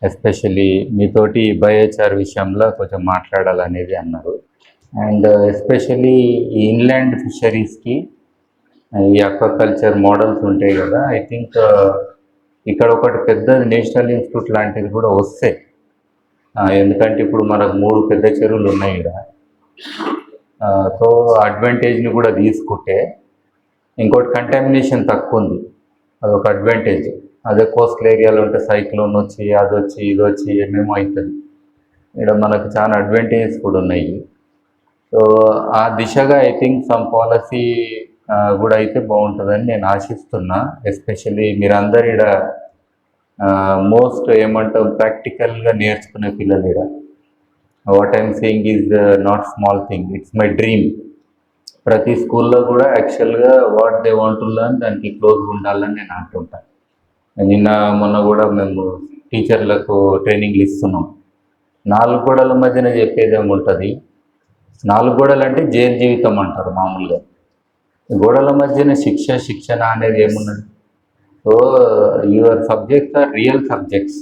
Especially మీతోటి biochar విషయంలో కొంచెం మాట్లాడాలనేది అన్నారు. అండ్ ఎస్పెషల్లీ ఈ ఇన్లాండ్ ఫిషరీస్కి ఈ అక్వాకల్చర్ మోడల్స్ ఉంటాయి కదా, ఐ థింక్ ఇక్కడ ఒకటి పెద్ద నేషనల్ ఇన్స్టిట్యూట్ లాంటిది కూడా వస్తాయి. ఎందుకంటే ఇప్పుడు మనకు 3 పెద్ద చెరువులు ఉన్నాయి ఇక్కడ. సో అడ్వాంటేజ్ని కూడా తీసుకుంటే, ఇంకోటి కంటామినేషన్ తక్కువ ఉంది, అదొక అడ్వాంటేజ్. అదే కోస్టల్ ఏరియాలో ఉంటే సైక్లోన్ వచ్చి అది వచ్చి ఇది వచ్చి ఏమేమో అవుతుంది. ఇక్కడ మనకు చాలా అడ్వాంటేజెస్ కూడా ఉన్నాయి. సో ఆ దిశగా ఐ థింక్ సమ్ పాలసీ కూడా అయితే బాగుంటుందని నేను ఆశిస్తున్నా. ఎస్పెషల్లీ మీరందరు ఇక్కడ మోస్ట్ ఏమంటాం ప్రాక్టికల్గా నేర్చుకునే పిల్లలు ఇక్కడ. What I'm saying is not small thing, it's my dream. ప్రతి స్కూల్లో కూడా యాక్చువల్గా what they want to learn దానికి క్లోజ్గా ఉండాలని నేను అంటుంటాను. నిన్న మొన్న కూడా మేము టీచర్లకు ట్రైనింగ్లు ఇస్తున్నాం. 4 గోడల మధ్యన చెప్పేది ఏముంటుంది, 4 గోడలు అంటే జైలు జీవితం అంటారు మామూలుగా. గోడల మధ్యన శిక్షణ అనేది ఏమున్నది? So your subjects are real subjects.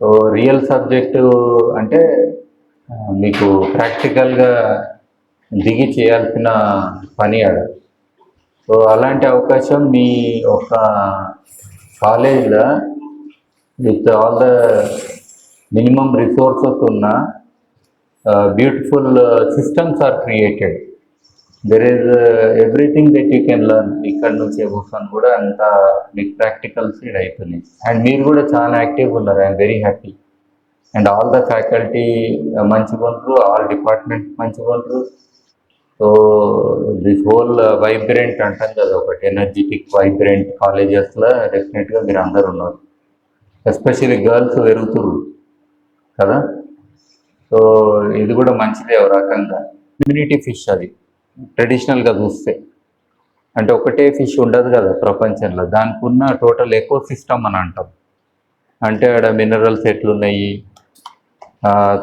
So real subject అంటే మీకు ప్రాక్టికల్గా దిగి చేయాల్సిన పని అది. సో అలాంటి అవకాశం మీ ఒక కాలేజ్లో with all the minimum resources ఉన్న beautiful systems are created. There is everything that you can learn. ఇక్కడ నుంచి కూర్చొని కూడా అంత మీకు ప్రాక్టికల్స్ అవుతున్నాయి. అండ్ మీరు కూడా చాలా యాక్టివ్గా ఉన్నారు. I'm very happy. And all the faculty మంచిగా ఉంటారు, ఆల్ డిపార్ట్మెంట్స్ మంచిగా ఉంటారు. సో దిస్ హోల్ వైబ్రెంట్ అంటాం కదా, ఒకటి ఎనర్జెటిక్ వైబ్రెంట్ కాలేజెస్లో డెఫినెట్గా మీరు అందరు ఉన్నారు. ఎస్పెషల్లీ గర్ల్స్ పెరుగుతురు కదా. సో ఇది కూడా మంచిదే ఒక రకంగా. కమ్యూనిటీ ఫిష్ అది ట్రెడిషనల్గా చూస్తే, అంటే ఒకటే ఫిష్ ఉండదు కదా ప్రపంచంలో. దానికి ఉన్న టోటల్ ఎకో సిస్టమ్ అని అంటాం. అంటే ఆడ మినరల్స్ ఎట్లున్నాయి,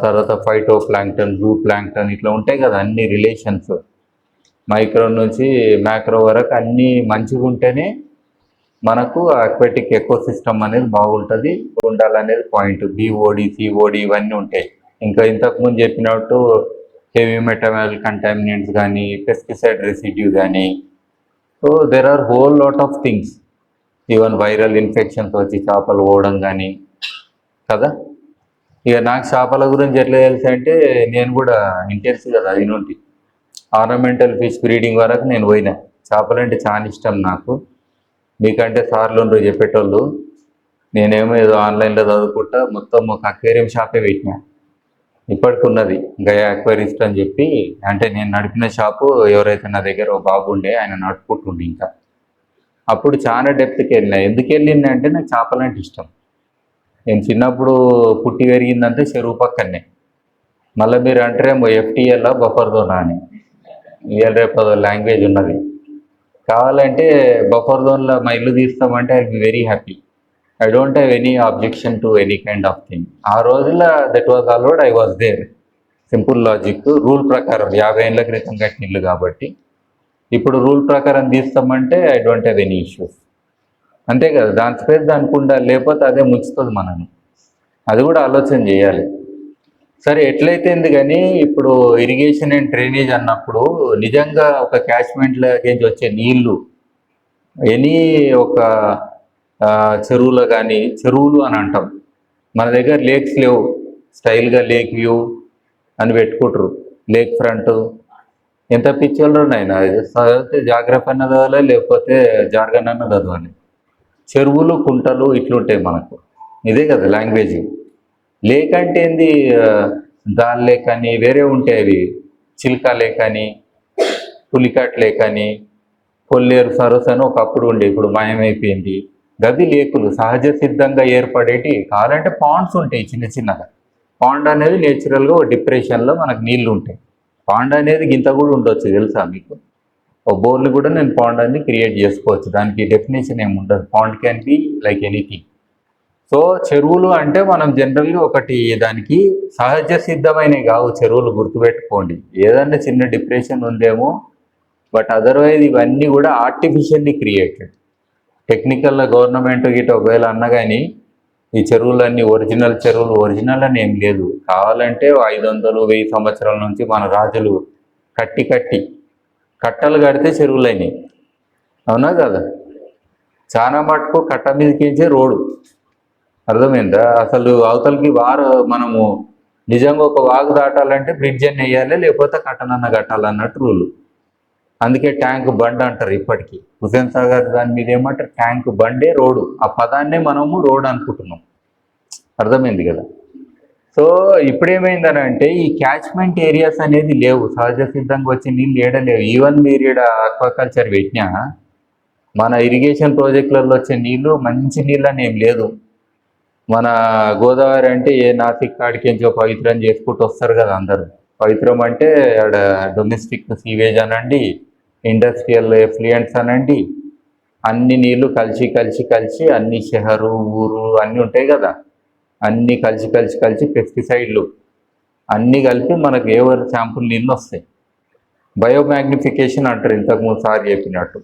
తర్వాత ఫైటో ప్లాంక్టన్, జూ ప్లాంక్టన్ ఇట్లా ఉంటాయి కదా అన్ని రిలేషన్స్. మైక్రో నుంచి మ్యాక్రో వరకు అన్నీ మంచిగా ఉంటేనే మనకు అక్వాటిక్ ఎకో సిస్టమ్ అనేది బాగుంటుంది, ఉండాలనేది పాయింట్. బిఓడి, సిఓడి ఇవన్నీ ఉంటాయి. ఇంకా ఇంతకుముందు చెప్పినట్టు హెవీ మెటల్ కంటామినెంట్స్ కానీ, పెస్టిసైడ్ రెసిడ్యూ కానీ. So there are whole lot of things. Even viral infections వచ్చి చేపలు పోవడం కానీ కదా. ఇక నాకు చేపల గురించి ఎట్లా తెలుసు అంటే, నేను కూడా ఇంటెన్స్గా చదివినుంటి. ఆర్నమెంటల్ ఫిష్ బ్రీడింగ్ వరకు నేను పోయినా. చేపలు అంటే చాలా ఇష్టం నాకు. మీకంటే సార్లు ఉండరు చెప్పేటోళ్ళు. నేనేమో ఏదో ఆన్లైన్లో చదువుకుంటా మొత్తం ఒక అక్వేరియం షాపే పెట్టినా. ఇప్పటికి ఉన్నది గయా అక్వేరిస్ట్ అని చెప్పి. అంటే నేను నడిపిన షాపు ఎవరైతే నా దగ్గర ఒక బాబు ఉండే ఆయన నడుపుకుంటుండే. ఇంకా అప్పుడు చాలా డెప్త్కి వెళ్ళినా. ఎందుకు వెళ్ళింది అంటే నాకు చేపలంటే ఇష్టం. నేను చిన్నప్పుడు పుట్టి పెరిగిందంటే చెరువు పక్కనే. మళ్ళీ మీరు అంటారేమో ఎఫ్టీఎల్ బఫర్ జోనా అని. ఇవాళ రేపు లాంగ్వేజ్ ఉన్నది. కావాలంటే బఫర్ జోన్లో మా ఇల్లు తీస్తామంటే I be very happy. I don't have any objection to any kind of thing. ఆ రోజుల్లో that was allowed, I was there. Simple logic, rule ప్రకారం 50 ఏళ్ళ క్రితం కట్టిన ఇల్లు కాబట్టి. ఇప్పుడు రూల్ ప్రకారం తీస్తామంటే I don't have any issues. అంతే కదా, దాని స్పేస్ దానికి ఉండాలి, లేకపోతే అదే ముంచుతుంది మనను. అది కూడా ఆలోచన చేయాలి. సరే ఎట్లయితే కానీ ఇప్పుడు ఇరిగేషన్ అండ్ డ్రైనేజ్ అన్నప్పుడు నిజంగా ఒక క్యాచ్మెంట్లోకి వచ్చే నీళ్లు ఎనీ ఒక చెరువులో కానీ, చెరువులు అని అంటాం, మన దగ్గర లేక్స్ లేవు. స్టైల్గా లేక్ వ్యూ అని పెట్టుకుంటారు, లేక్ ఫ్రంట్. ఎంత పిక్చర్లు ఉన్నాయి. చదివితే జాగ్రఫీ అన్న చదవాలి, లేకపోతే జార్గన్ అన్న చదవాలి. చెరువులు, కుంటలు ఇట్లుంటాయి మనకు. ఇదే కదా లాంగ్వేజ్. లేక్ అంటే ఏంది, దాల్ లేక్ అని వేరే ఉంటాయి. అవి చిల్కా లేక్ అని, పులికాట్ లేక్ అని, కొల్లేరు సరస్సు అని ఒకప్పుడు ఉండే, ఇప్పుడు మాయమైపోయింది. గది లేకులు సహజ సిద్ధంగా ఏర్పడేటి. కావాలంటే పాండ్స్ ఉంటాయి చిన్న చిన్నగా. పాండ్ అనేది నేచురల్గా ఒక డిప్రెషన్లో మనకు నీళ్లు ఉంటాయి. పాండ్ అనేది గింత కూడా ఉండొచ్చు, తెలుసా మీకు? ఒక బోర్లు కూడా నేను పాండ్ అని క్రియేట్ చేసుకోవచ్చు. దానికి డెఫినేషన్ ఏమి ఉండదు. Pond can be like anything. So చెరువులు అంటే మనం జనరల్గా ఒకటి దానికి సహజ సిద్ధమైనవి కావు చెరువులు, గుర్తుపెట్టుకోండి. ఏదన్నా చిన్న డిప్రెషన్ ఉందేమో, బట్ అదర్వైజ్ ఇవన్నీ కూడా ఆర్టిఫిషియల్లీ క్రియేటెడ్. టెక్నికల్గా గవర్నమెంట్ గిట్ట ఒకవేళ అన్న కానీ ఈ చెరువులన్నీ ఒరిజినల్ చెరువులు, ఒరిజినల్ అని ఏం లేదు. కావాలంటే 500-1000 సంవత్సరాల నుంచి మన రాజులు కట్టి కట్టలు కడితే చెరువులైనవి. అవునా కదా? చాలా మటుకు కట్ట మీదకించే రోడ్డు. అర్థమైందా? అసలు అవతలకి మనము నిజంగా ఒక వాగు దాటాలంటే బ్రిడ్జ్ అని వేయాలి, లేకపోతే కట్టనన్న కట్టాలన్నట్టు రూలు. అందుకే ట్యాంక్ బండ్ అంటారు ఇప్పటికీ. హుసేన్ సాగర్ దాని మీద ఏమంటారు? ట్యాంక్ బండే రోడ్డు. ఆ పదాన్నే మనము రోడ్ అనుకుంటున్నాం. అర్థమైంది కదా? సో ఇప్పుడేమైందని అంటే ఈ క్యాచ్మెంట్ ఏరియాస్ అనేది లేవు. సహజ సిద్ధంగా వచ్చే నీళ్ళు ఏడలేవు. ఈవెన్ మీరు ఈడ ఆక్వాకల్చర్ పెట్టినా మన ఇరిగేషన్ ప్రాజెక్టులలో వచ్చే నీళ్లు మంచి నీళ్ళు అని ఏం లేదు. మన గోదావరి అంటే ఏ నాసిక్ కాడికించో పవిత్రం చేసుకుంటూ వస్తారు కదా అందరూ. పవిత్రం అంటే ఆడ డొమెస్టిక్ సీవేజ్ అనండి, ఇండస్ట్రియల్ ఎఫ్లుయెంట్స్ అనండి, అన్ని నీళ్లు కలిసి అన్ని షహరు ఊరు అన్నీ ఉంటాయి కదా, అన్నీ కలిసి పెస్టిసైడ్లు అన్నీ కలిపి మనకు ఏవర్ శాంపుల్ నీళ్ళు వస్తాయి. బయోమాగ్నిఫికేషన్ అంటారు ఇంతకుముందు సార్ చెప్పినట్టు.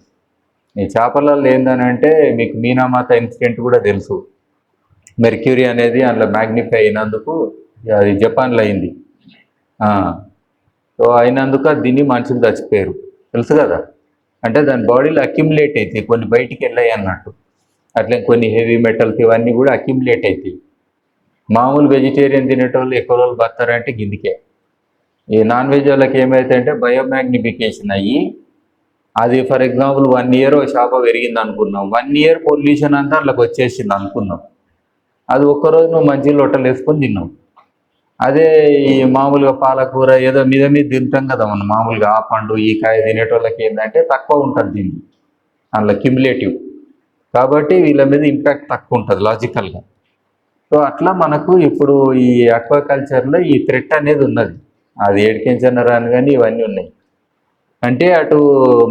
ఈ చేపలలో ఏందనంటే మీకు మీనామాత ఇన్సిడెంట్ కూడా తెలుసు. మెర్క్యూరీ అనేది అందులో మ్యాగ్నిఫై అయినందుకు అది జపాన్లో అయింది. సో అయినందుకు దీన్ని మనుషులు చచ్చిపోయారు, తెలుసు కదా. అంటే దాని బాడీలో అక్యుములేట్ అవుతాయి, కొన్ని బయటికి వెళ్ళాయి అన్నట్టు. అట్లే కొన్ని హెవీ మెటల్స్ ఇవన్నీ కూడా అక్యుములేట్ అవుతాయి. మామూలు వెజిటేరియన్ తినేటోళ్ళు ఎక్కువ రోజులు బతారంటే గిందికే. ఈ నాన్ వెజ్ వాళ్ళకి ఏమైతే అంటే బయోమాగ్నిఫికేషన్ అయ్యి అది ఫర్ ఎగ్జాంపుల్ 1 year చేప పెరిగింది అనుకున్నాం, 1 year పొల్యూషన్ అంతా అందులోకి వచ్చేసింది అనుకున్నాం. అది ఒక్కరోజు నువ్వు మంచి లొట్టలు వేసుకొని తిన్నావు. అదే ఈ మామూలుగా పాలకూర ఏదో మీద తింటాం కదా మనం మామూలుగా, ఆ పండు ఈ కాయ తినేటోళ్ళకి ఏంటంటే తక్కువ ఉంటుంది దీన్ని అందులో క్యుములేటివ్. కాబట్టి వీళ్ళ మీద ఇంపాక్ట్ తక్కువ ఉంటుంది లాజికల్గా. సో అట్లా మనకు ఇప్పుడు ఈ అక్వాకల్చర్లో ఈ థ్రెట్ అనేది ఉన్నది. అది ఏడికించన రాను కానీ ఇవన్నీ ఉన్నాయి. అంటే అటు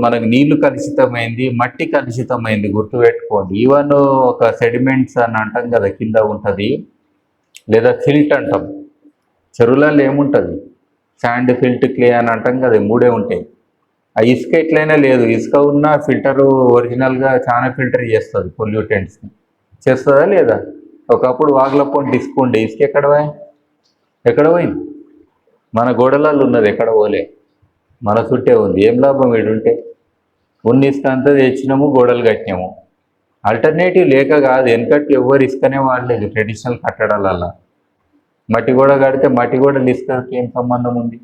మనకు నీళ్లు కలుషితమైంది, మట్టి కలుషితమైంది, గుర్తుపెట్టుకోండి. ఈవెన్ ఒక సెడిమెంట్స్ అని అంటాం కదా కింద ఉంటుంది, లేదా ఫిల్ట్ అంటాం. చెరువులలో ఏముంటుంది? శాండ్, ఫిల్ట్, క్లే అని అంటాం కదా, 3 ఉంటాయి. ఆ ఇసుక ఎట్లయినా లేదు, ఇసుక ఉన్న ఫిల్టరు ఒరిజినల్గా చాలా ఫిల్టర్ చేస్తుంది పొల్యూటెంట్స్ని. చేస్తుందా లేదా? ఒకప్పుడు వాగుల పొంటి ఇసుక ఉండే, ఇసుక ఎక్కడ పోయింది? మన గోడలలో ఉన్నది, ఎక్కడ పోలే, మన చుట్టే ఉంది. ఏం లాభం వీడుంటే? ఉన్న ఇసుక అంతా తెచ్చినాము, గోడలు కట్టినాము. ఆల్టర్నేటివ్ లేక కాదు, వెనకట్టు ఎవరు ఇసుకనే వాడలేదు ట్రెడిషనల్ కట్టడాలల్లో. మట్టి గోడ కడితే మట్టి గోడలు ఇసుకకి ఏం సంబంధం ఉంది?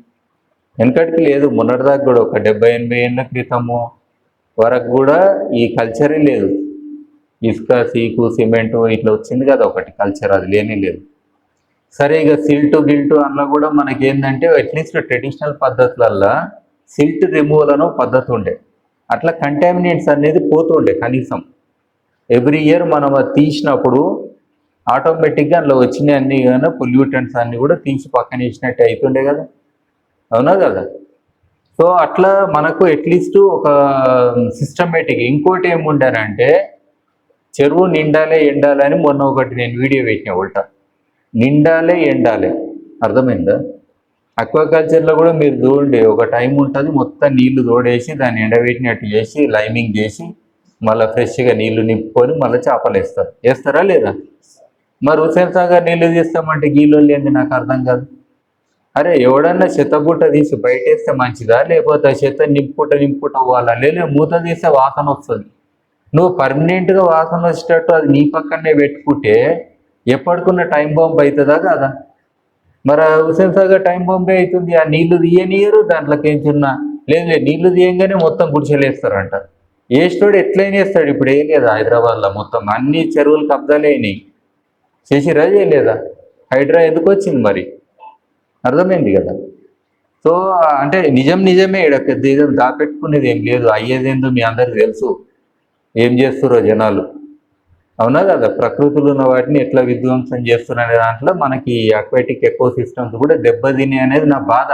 వెనకటికి లేదు, మొన్నటిదాకా కూడా ఒక 70-80 ఏళ్ళ క్రితము వరకు కూడా ఈ కల్చరే లేదు. ఇసుక, సీకు, సిమెంటు ఇట్లా వచ్చింది కదా ఒకటి కల్చర్, అది లేనే లేదు. సరే ఇక సిల్టు గిల్టు అందులో కూడా మనకి ఏంటంటే అట్లీస్ట్ ట్రెడిషనల్ పద్ధతులల్లో సిల్ట్ రిమూవల్ అనో పద్ధతి ఉండే, అట్లా కంటామినేట్స్ అనేది పోతుండే. కనీసం ఎవ్రీ ఇయర్ మనం అది తీసినప్పుడు ఆటోమేటిక్గా అందులో వచ్చినాయి అన్నీ కానీ పొల్యూటెంట్స్ అన్నీ కూడా తీసి పక్కన వేసినట్టు అవుతుండే కదా, అవునా కదా? సో అట్లా మనకు అట్లీస్ట్ ఒక సిస్టమేటిక్. ఇంకోటి ఏముండారంటే చెరువు నిండాలే ఎండాలి అని మొన్న ఒకటి నేను వీడియో పెట్టిన ఉల్టా, నిండాలే ఎండాలే. అర్థమైందా? అక్వాకల్చర్లో కూడా మీరు చూడండి, ఒక టైం ఉంటుంది, మొత్తం నీళ్లు తోడేసి దాన్ని ఎండబెట్టినట్టు చేసి లైమింగ్ చేసి మళ్ళీ ఫ్రెష్గా నీళ్లు నింపుకొని మళ్ళీ చేపలు వేస్తారా లేదా? మరి హుసేన్ సాగర్ నీళ్లు తీస్తామంటే గీళ్ళు లేని నాకు అర్థం కాదు. అరే ఎవడన్నా చెత్తబుట్ట తీసి బయట వేస్తే మంచిదా, లేకపోతే చెత్త నింపుకుంట పోవాలా? లేదా మూత తీస్తే వాసన వస్తుంది. నువ్వు పర్మనెంట్గా వాసన వచ్చేటట్టు అది నీ పక్కనే పెట్టుకుంటే ఎప్పటికున్న టైం బాంబ్ అవుతుందా కాదా? మరి హుసేన్ సాగర్ టైం బాంబే అవుతుంది. ఆ నీళ్లు తీయనీయరు, దాంట్లోకి ఏం చిన్న లేదు, నీళ్లు తీయంగానే మొత్తం గుడిసెలేస్తారంట. వేస్తాడు, ఎట్లయినా వేస్తాడు. ఇప్పుడు ఏం లేదా హైదరాబాద్లో మొత్తం అన్ని చెరువులు కబ్జాలేని చేసిరా చేయలేదా? హైడ్రా ఎందుకు వచ్చింది మరి? అర్థమైంది కదా? సో అంటే నిజమే, ఇక్కడ పెద్ద ఇదేం దాపెట్టుకునేది ఏం లేదు. అయ్యేదేందో మీ అందరికి తెలుసు, ఏం చేస్తారో జనాలు, అవునా కదా? ప్రకృతిలో ఉన్న వాటిని ఎట్లా విధ్వంసం చేస్తున్నారు దాంట్లో మనకి అక్వాటిక్ ఎకో సిస్టమ్స్ కూడా దెబ్బతినే అనేది నా బాధ.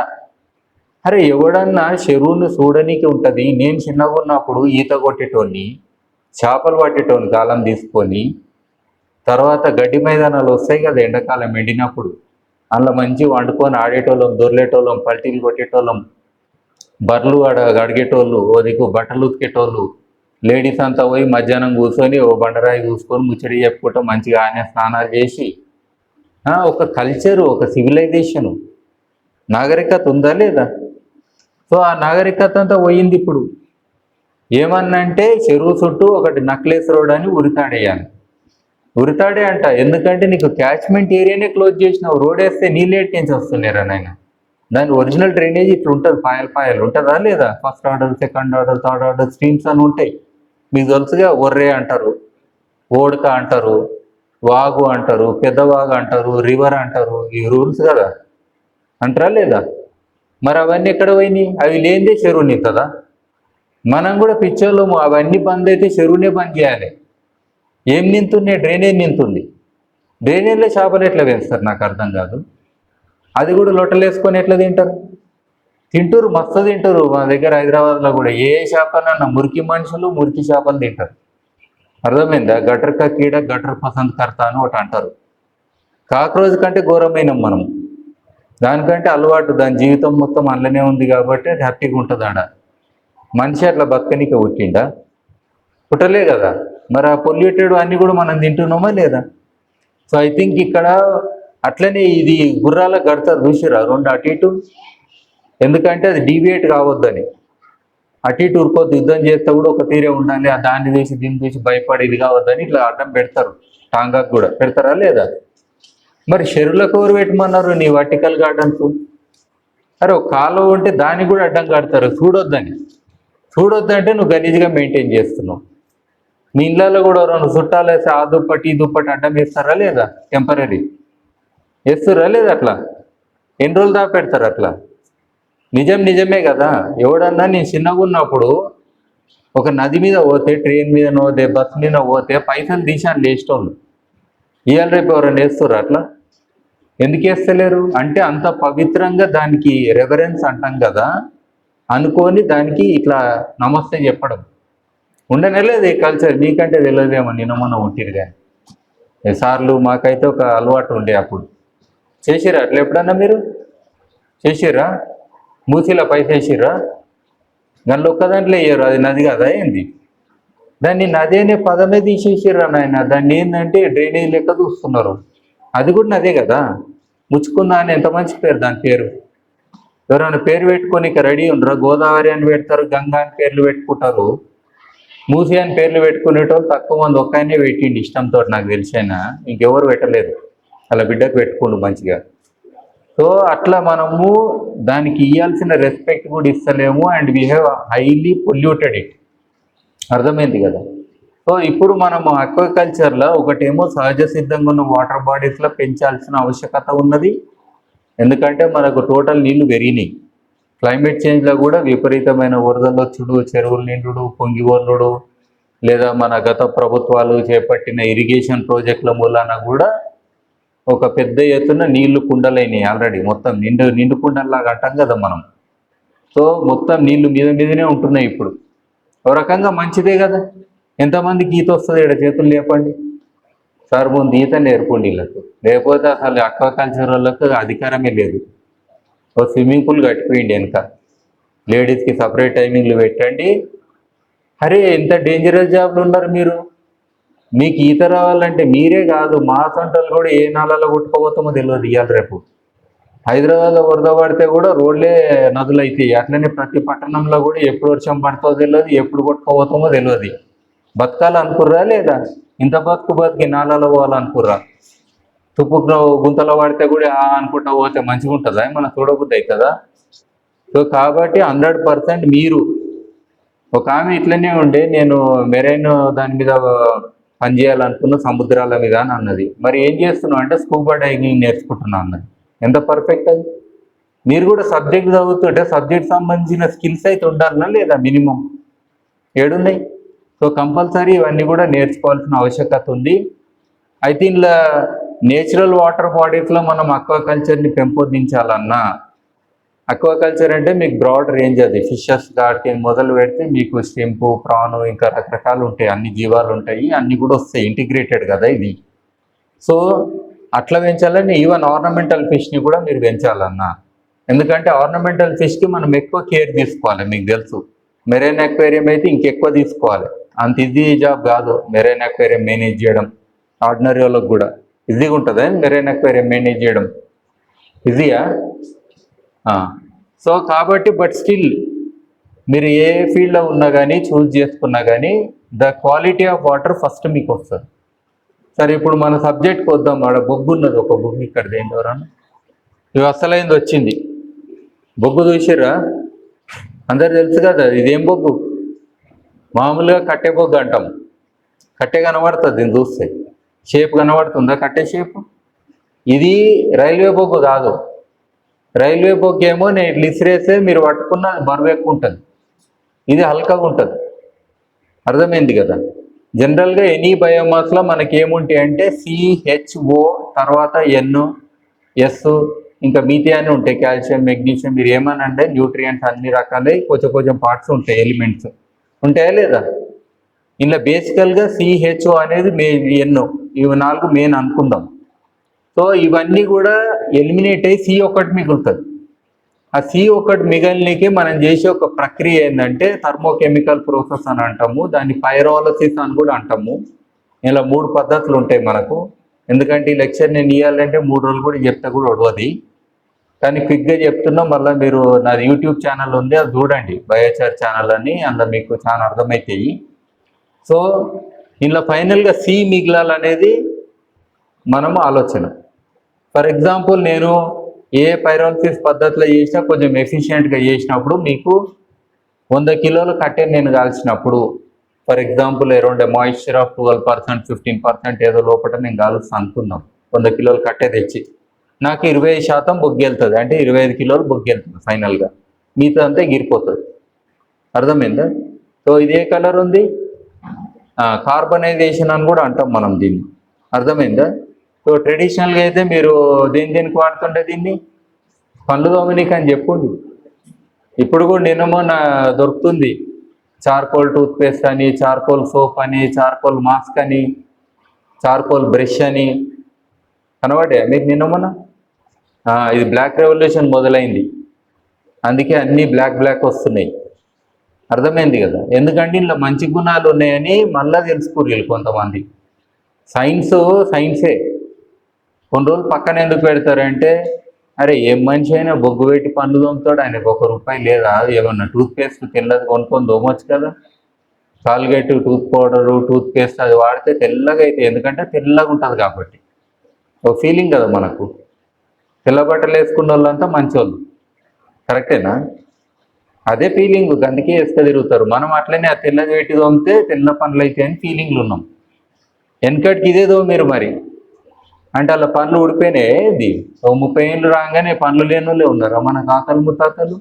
అరే ఎవడన్నా చెరువును చూడనీకి ఉంటుంది. నేను చిన్నగా ఉన్నప్పుడు ఈత కొట్టేటోని, చేపలు పట్టేటోని కాలం తీసుకొని, తర్వాత గడ్డి మైదానాలు వస్తాయి కదా ఎండాకాలం ఎండినప్పుడు, అందులో మంచి వండుకొని ఆడేటోళ్ళం, దొర్లేటోళ్ళం, పల్టీలు కొట్టేటోళ్ళం, బర్రెలు అడిగేటోళ్ళు, ఓ దిక్కు బట్టలు ఉతికేటోళ్ళు, లేడీస్ అంతా పోయి మధ్యాహ్నం కూర్చొని ఓ బండరాయి చూసుకొని ముచ్చడి చెప్పుకుంటూ మంచిగా ఆయన స్నానాలు చేసి ఒక కల్చరు, ఒక సివిలైజేషను, నాగరికత ఉందా లేదా? సో ఆ నాగరికత అంతా పోయింది ఇప్పుడు. ఏమన్నంటే చెరువు చుట్టూ ఒకటి నక్లెస్ రోడ్ అని ఉరితాడేయాలి. ఉరితాడే అంట, ఎందుకంటే నీకు క్యాచ్మెంట్ ఏరియానే క్లోజ్ చేసినావు. రోడ్ వేస్తే నీళ్ళు ఏడ్కేంచి వస్తున్నారా నాయన? దాని ఒరిజినల్ డ్రైనేజ్ ఇట్లా ఉంటుంది, పాయలు ఉంటుందా లేదా? First order, second order, third order streams అని ఉంటాయి. మీకు తెలుసుగా, ఒర్రే అంటారు, ఓడక అంటారు, వాగు అంటారు, పెద్దవాగు అంటారు, రివర్ అంటారు. ఈ రూల్స్ కదా, అంటారా లేదా? మరి అవన్నీ ఎక్కడ పోయినాయి? అవి లేనిదే చెరువు నింతదా? మనం కూడా పిక్చర్లో అవన్నీ బంద్ అయితే చెరువునే బంద్ చేయాలి. ఏం నింతున్నాయి? డ్రైనేజ్ నింతుంది. డ్రైనేజ్లో చేపలు ఎట్లా వేస్తారు నాకు అర్థం కాదు. అది కూడా లొట్టలు వేసుకొని ఎట్లా తింటారు? తింటారు, మస్తు తింటారు. మా దగ్గర హైదరాబాద్లో కూడా ఏ చేపలన్నా మురికి మనుషులు మురికి చేపలు తింటారు. అర్థమైందా? గటర్ కా కీడ గటర్ పసంద్ కర్తా అని ఒకటి అంటారు. కాక్రోజ్ కంటే ఘోరమైన మనం. దానికంటే అలవాటు, దాని జీవితం మొత్తం అందులోనే ఉంది కాబట్టి అది హ్యాపీగా ఉంటుంది ఆడ. మనిషి అట్లా బతకనిక పుట్టిండా? పుట్టలే కదా. మరి ఆ పొల్యూటెడ్ అన్నీ కూడా మనం తింటున్నామా లేదా? సో ఐ థింక్ ఇక్కడ అట్లనే ఇది గుర్రాల గడతారు చూసిరా, రెండు అటు ఇటు. ఎందుకంటే అది డీవియేట్ కావద్దని. అటు ఇటు ఉరుకోద్దు, యుద్ధం చేస్తే కూడా ఒక తీరే ఉండాలి. ఆ దాన్ని చూసి దీన్ని చూసి భయపడి ఇది కావద్దని ఇట్లా అడ్డం పెడతారు. టాంగాకు కూడా పెడతారా లేదా? మరి చెరువులకు ఎవరు పెట్టమన్నారు నీ వర్టికల్ గార్డెన్స్? అరే ఒక కాలువ ఉంటే దానికి కూడా అడ్డం కడతారు, చూడొద్దంటే నువ్వు గలీజ్గా మెయింటైన్ చేస్తున్నావు. మీ ఇళ్ళలో కూడా రెండు చుట్టాలు వేస్తే ఆ దుప్పటి ఈ దుప్పటి అడ్డం వేస్తారా లేదా? టెంపరీ వేస్తురా లేదా? అట్లా ఎన్ని రోజులు దాకా పెడతారు అట్లా? నిజమే కదా. ఎవడన్నా నేను చిన్నగా ఉన్నప్పుడు ఒక నది మీద పోతే, ట్రైన్ మీద పోతే, బస్ మీద పోతే పైసలు తీసాను లేచేటోళ్ళు. ఇవాళ రేపు ఎవరైనా వేస్తుర్రు అట్లా? ఎందుకు వేస్తలేరు అంటే అంత పవిత్రంగా దానికి రెవరెన్స్ అంటాం కదా అనుకొని దానికి ఇట్లా నమస్తే చెప్పడం ఉండనేలేదు. ఈ కల్చర్ మీకంటే తెలియదేమో, నిన్న ఉంటిరు కానీ సార్లు. మాకైతే ఒక అలవాటు ఉండే అప్పుడు. చేసిర్రా అట్లా ఎప్పుడన్నా మీరు? చేసిర్రా? మూసీలో పైస వేసిర్రా? దానిలో ఒక్క దాంట్లో వేయరు, అది నది కదా ఏంది? దాన్ని నది అనే పదమే తీసేసిర్రా నాయన. దాన్ని ఏంటంటే డ్రైనేజ్ లెక్క చూస్తున్నారు. అది కూడా నదే కదా. ముచ్చుకుందా అని ఎంత మంచి పేరు దాని పేరు. ఎవరైనా పేరు పెట్టుకొని ఇక రెడీ ఉండరు. గోదావరి అని పెడతారు, గంగా అని పేర్లు పెట్టుకుంటారు, మూసి అని పేర్లు పెట్టుకునేటోళ్ళు తక్కువ మంది. ఒక్కనే పెట్టిండి ఇష్టంతో, నాకు తెలిసైనా ఇంకెవరు పెట్టలేదు. అలా బిడ్డకు పెట్టుకోండు మంచిగా. సో అట్లా మనము దానికి ఇవ్వాల్సిన రెస్పెక్ట్ కూడా ఇస్తలేము. And we have highly polluted it. అర్థమైంది కదా. సో ఇప్పుడు మనము అక్వాకల్చర్లో ఒకటేమో సహజ సిద్ధంగా ఉన్న వాటర్ బాడీస్లో పెంచాల్సిన ఆవశ్యకత ఉన్నది. ఎందుకంటే మనకు టోటల్ నీళ్లు పెరిగినాయి. క్లైమేట్ చేంజ్లో కూడా విపరీతమైన వరదలు వచ్చుడు, చెరువులు నిండుడు, పొంగి వర్లుడు, లేదా మన గత ప్రభుత్వాలు చేపట్టిన ఇరిగేషన్ ప్రాజెక్టుల మూలాన కూడా ఒక పెద్ద ఎత్తున నీళ్లు కుండలైనాయి. ఆల్రెడీ మొత్తం నిండు కుండల్లాగా అంటాం కదా మనం. సో మొత్తం నీళ్లు మీదనే ఉంటున్నాయి ఇప్పుడు. ఒక రకంగా మంచిదే కదా. ఎంతమందికి ఈత వస్తుంది? ఇక్కడ చేతులు లేపండి సార్. ముందు ఈత నేర్పండి వీళ్ళకు, లేకపోతే అసలు అక్వాకల్చర్ వాళ్ళకు అధికారమే లేదు. ఒక స్విమ్మింగ్ పూల్ కట్టిపోయింది వెనక, లేడీస్కి సపరేట్ టైమింగ్లు పెట్టండి. అరే ఎంత డేంజరస్ జాబ్లు ఉన్నారు మీరు. మీకు ఈత రావాలంటే మీరే కాదు, మా సొంటలు కూడా ఏ నాలలో కొట్టుకోబోతామో తెలియదు. ఇవాళ రేపు హైదరాబాద్లో వరద పడితే కూడా రోడ్లే నదులు అవుతాయి. అట్లనే ప్రతి పట్టణంలో కూడా ఎప్పుడు వర్షం పడుతుందో తెలియదు, ఎప్పుడు కొట్టుకోబోతామో తెలియదు. బతకాలనుకుర్రా లేదా? ఇంత బతికి నాలలో పోవాలనుకుర్రా? తుప్పు గుంతలో పడితే కూడా అనుకుంటా పోతే మంచిగా ఉంటుందా? మనం చూడబుద్ధి అవుతుందా? సో కాబట్టి 100% మీరు. ఒక ఆమె ఇట్లనే ఉండే, నేను మెరైన్ దాని మీద పనిచేయాలనుకున్న సముద్రాల మీద అని అన్నది. మరి ఏం చేస్తున్నావు అంటే స్కూబా డైవింగ్ నేర్చుకుంటున్నా అన్నది. ఎంత పర్ఫెక్ట్ అది. మీరు కూడా సబ్జెక్ట్ చదువుతుంటే సబ్జెక్ట్ సంబంధించిన స్కిల్స్ అయితే ఉండాలన్నా లేదా? మినిమం ఏడున్నాయి. సో కంపల్సరీ ఇవన్నీ కూడా నేర్చుకోవాల్సిన ఆవశ్యకత ఉంది. అయితే ఇలా నేచురల్ వాటర్ బాడీస్లో మనం అక్వాకల్చర్ని పెంపొందించాలన్నా, అక్వాకల్చర్ అంటే మీకు బ్రాడ్ రేంజ్, అది ఫిషెస్ దాటి మొదలు పెడితే మీకు షింపు, ప్రాను, ఇంకా రకరకాలు ఉంటాయి, అన్ని జీవాలు ఉంటాయి, అన్నీ కూడా వస్తాయి. ఇంటిగ్రేటెడ్ కదా ఇది. సో అట్లా పెంచాలని ఈవెన్ ఆర్నమెంటల్ ఫిష్ని కూడా మీరు పెంచాలన్నా. ఎందుకంటే ఆర్నమెంటల్ ఫిష్కి మనం ఎక్కువ కేర్ తీసుకోవాలి. మీకు తెలుసు, మెరైన్ అక్వేరియం అయితే ఇంకెక్కువ తీసుకోవాలి. అంత ఈజీ జాబ్ కాదు మెరైన్ అక్వేరియం మేనేజ్ చేయడం. ఆర్డినరీ వాళ్ళకి కూడా ఈజీగా ఉంటుందా మెరైన్ అక్వేరియం మేనేజ్ చేయడం? ఈజీయా? సో కాబట్టి బట్ స్టిల్ మీరు ఏ ఫీల్డ్లో ఉన్నా కానీ చూస్ చేసుకున్నా కానీ the quality of water first మీకు వస్తుంది. సరే ఇప్పుడు మన సబ్జెక్ట్కి వద్దాం. ఆడ బొగ్గు ఉన్నది, ఒక బొగ్గు ఇక్కడ దేని ఎవరన్నా ఇవి అసలైంది వచ్చింది. బొగ్గు చూసిర్రా? అందరు తెలుసు కదా ఇదేం బొగ్గు. మామూలుగా కట్టె బొగ్గు అంటాం. కట్టె కనబడుతుంది దీన్ని చూస్తే, షేప్ కనబడుతుందా కట్టె షేప్? ఇది రైల్వే బొగ్గు కాదు. రైల్వే బొగ్గు ఏమో నేను ఇట్లా ఇసిరేస్తే మీరు పట్టుకున్న బరువు ఎక్కువ ఉంటుంది, ఇది హల్కగా ఉంటుంది. అర్థమైంది కదా? జనరల్గా ఎనీ బయోమాస్లో మనకి ఏముంటాయి అంటే CHO తర్వాత N S ఇంకా మిథియాన్ ఉంటాయి, కాల్షియం మెగ్నీషియం మీరు ఏమనంటే న్యూట్రియంట్స్ అన్ని రకాలే కొంచెం కొంచెం పార్ట్స్ ఉంటాయి, ఎలిమెంట్స్ ఉంటాయా లేదా? ఇలా బేసికల్గా CHO అనేది N ఇవి 4 మెయిన్ అనుకుందాం. సో ఇవన్నీ కూడా ఎలిమినేట్ అయ్యి C ఒకటి మిగులుతుంది. ఆ C ఒకటి మిగలనికి మనం చేసే ఒక ప్రక్రియ ఏంటంటే థర్మోకెమికల్ ప్రాసెస్ అని అంటాము, దాన్ని పైరోలసిస్ అని కూడా అంటాము. ఇలా 3 పద్ధతులు ఉంటాయి మనకు. ఎందుకంటే ఈ లెక్చర్ నేను ఇవ్వాలంటే 3 రోజులు కూడా చెప్తే కూడా ఒడవది, కానీ క్విక్గా చెప్తున్నా. మళ్ళీ మీరు నాది యూట్యూబ్ ఛానల్ ఉంది, అది చూడండి, బయోచార్ ఛానల్ అని, అందులో మీకు చాలా అర్థమవుతాయి. సో ఇలా ఫైనల్గా C మిగలాలనేది మనము ఆలోచన. ఫర్ ఎగ్జాంపుల్ నేను ఏ పైరోలసిస్ పద్ధతిలో చేసినా కొంచెం ఎఫిషియెంట్గా చేసినప్పుడు మీకు 100 కిలోల కట్టెని నేను కాల్చినప్పుడు for example around moisture of 12% 15% ఏదో లోపల నేను కాలుస్తాను అనుకుందాం. 100 కిలోలు కట్టె తెచ్చి నాకు 20% బొగ్గెళ్తుంది, అంటే 25 కిలోలు బొగ్గెళ్తుంది ఫైనల్గా, మిగతా అంతా ఎగిరిపోతుంది. అర్థమైందా? సో ఇది ఏ కలర్ ఉంది? కార్బనైజేషన్ అని కూడా అంటాం మనం దీన్ని. అర్థమైందా? సో ట్రెడిషనల్గా అయితే మీరు దేనికి వాడుతుండే దీన్ని? పళ్ళు తోమనీకి అని చెప్పుండి. ఇప్పుడు కూడా నిన్నమో దొరుకుతుంది చార్కోల్ టూత్పేస్ట్ అని, చార్కోల్ సోప్ అని, చార్కోల్ మాస్క్ అని, చార్కోల్ బ్రష్ అని కనబడే మీకు నిన్నమోన. ఇది బ్లాక్ రెవల్యూషన్ మొదలైంది, అందుకే అన్నీ బ్లాక్ వస్తున్నాయి. అర్థమైంది కదా? ఎందుకంటే ఇందులో మంచి గుణాలు ఉన్నాయని మళ్ళీ తెలుసుకోరు కొంతమంది. సైన్సే కొన్ని రోజులు పక్కన ఎందుకు పెడతారంటే, అరే ఏం మనిషి అయినా బొగ్గు పెట్టి పన్ను తోముతాడు, ఆయనకు ₹1 లేదా? ఏమన్నా టూత్పేస్ట్ తెల్లది కొనుక్కొని తోమొచ్చు కదా. కాల్గేట్, టూత్ పౌడరు, టూత్పేస్ట్ అది వాడితే తెల్లగా అయితే, ఎందుకంటే తెల్లగా ఉంటుంది కాబట్టి. ఒక ఫీలింగ్ కదా మనకు. తెల్ల బట్టలు వేసుకున్న వాళ్ళంతా మంచోళ్ళు, కరెక్టేనా? అదే ఫీలింగ్, అందుకే వేసుక తిరుగుతారు. మనం అట్లనే ఆ తెల్లది పెట్టి తోమితే తెల్ల పనులు అయితే అని ఫీలింగ్లు ఉన్నాం. వెనకటికి ఇదేదో మీరు మరి అంటే అలా పనులు ఊడిపోయినాయి. ఇది 30 ఏళ్ళు రాగానే పనులు లేని వాళ్ళే ఉన్నారు మన తాతలు ముత్తాతలు.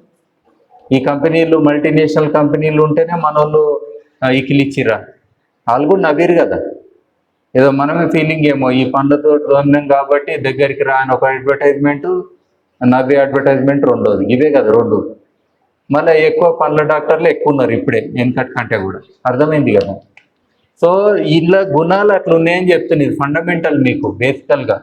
ఈ కంపెనీలు మల్టీనేషనల్ కంపెనీలు ఉంటేనే మన వాళ్ళు ఇకిలిచ్చిరా, వాళ్ళు కూడా నవ్వేరు కదా. ఏదో మనమే ఫీలింగ్ ఏమో ఈ పనులతో దొంగం కాబట్టి దగ్గరికి రా అని ఒక అడ్వర్టైజ్మెంటు, నవ్వే అడ్వర్టైజ్మెంట్ రెండోది, ఇవే కదా రెండు. మళ్ళీ ఎక్కువ పనుల డాక్టర్లు ఎక్కువ ఉన్నారు ఇప్పుడే వెనకటి కంటే కూడా. అర్థమైంది కదా? సో ఇలా గుణాలు అట్లా ఉన్నాయని చెప్తుంది. ఇది ఫండమెంటల్ మీకు బేసికల్గా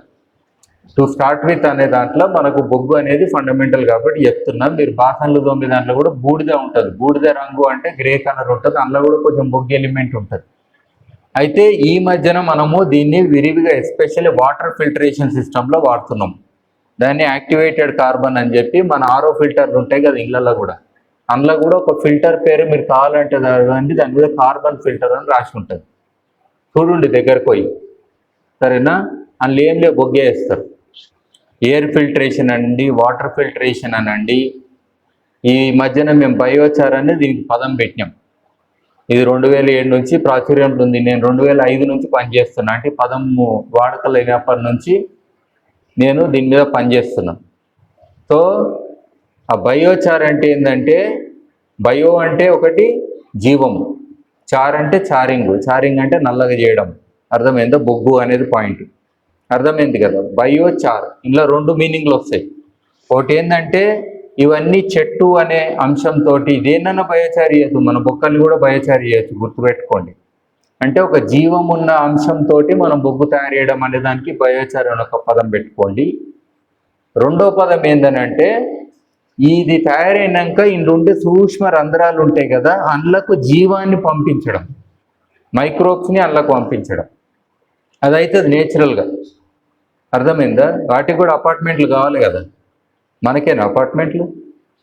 టు స్టార్ట్ విత్ అనే దాంట్లో మనకు బొగ్గు అనేది ఫండమెంటల్ కాబట్టి చెప్తున్నాం. మీరు బాసన్లు తోమే దాంట్లో కూడా బూడిద ఉంటుంది, బూడిద రంగు అంటే గ్రే కలర్ ఉంటుంది, అందులో కూడా కొంచెం బొగ్గు ఎలిమెంట్ ఉంటుంది. అయితే ఈ మధ్యన మనము దీన్ని విరివిగా ఎస్పెషల్లీ వాటర్ ఫిల్టరేషన్ సిస్టంలో వాడుతున్నాం. దాన్ని యాక్టివేటెడ్ కార్బన్ అని చెప్పి మన RO ఫిల్టర్లు ఉంటాయి కదా ఇళ్ళల్లో కూడా, అందులో కూడా ఒక ఫిల్టర్ పేరు మీరు కావాలంటే దాని మీద కార్బన్ ఫిల్టర్ అని రాసి ఉంటుంది, చూడండి దగ్గరకు పోయి, సరేనా? అందులో ఏం లేవు బొగ్గే వేస్తారు. ఎయిర్ ఫిల్టరేషన్ అనండి, వాటర్ ఫిల్టరేషన్ అనండి. ఈ మధ్యన మేము బయోచార్ అని దీనికి పదం పెట్టినాం. ఇది 2007 నుంచి ప్రాచుర్యంలో ఉంది. నేను 2005 నుంచి పనిచేస్తున్నా, అంటే పదం వాడుకలు అయినప్పటి నుంచి నేను దీని మీద పనిచేస్తున్నాను. సో ఆ బయోచార్ అంటే ఏంటంటే, బయో అంటే ఒకటి జీవము, చార్ అంటే చారింగ్ అంటే నల్లగా చేయడం. అర్థమైందా? బొగ్గు అనేది పాయింట్. అర్థమైంది కదా? బయోచార్ ఇందులో 2 మీనింగ్లు వస్తాయి. ఒకటి ఏంటంటే ఇవన్నీ చెట్టు అనే అంశంతో దేన్నన్నా బయోచార్ చేయొచ్చు, మన బొక్కల్ని కూడా బయోచార్ చేయొచ్చు, గుర్తుపెట్టుకోండి. అంటే ఒక జీవం ఉన్న అంశంతో మనం బొగ్గు తయారు చేయడం అనే దానికి బయోచార్ అనే ఒక పదం పెట్టుకోండి. రెండో పదం ఏంటంటే ఇది తయారైనాక ఇందుండే సూక్ష్మ రంధ్రాలు ఉంటాయి కదా, అందులోకి జీవాన్ని పంపించడం. మైక్రోబ్స్ని అందులోకి పంపించడం. అది అవుతుంది నేచురల్గా. అర్థమైందా? వాటికి కూడా అపార్ట్మెంట్లు కావాలి కదా, మనకేనా అపార్ట్మెంట్లు?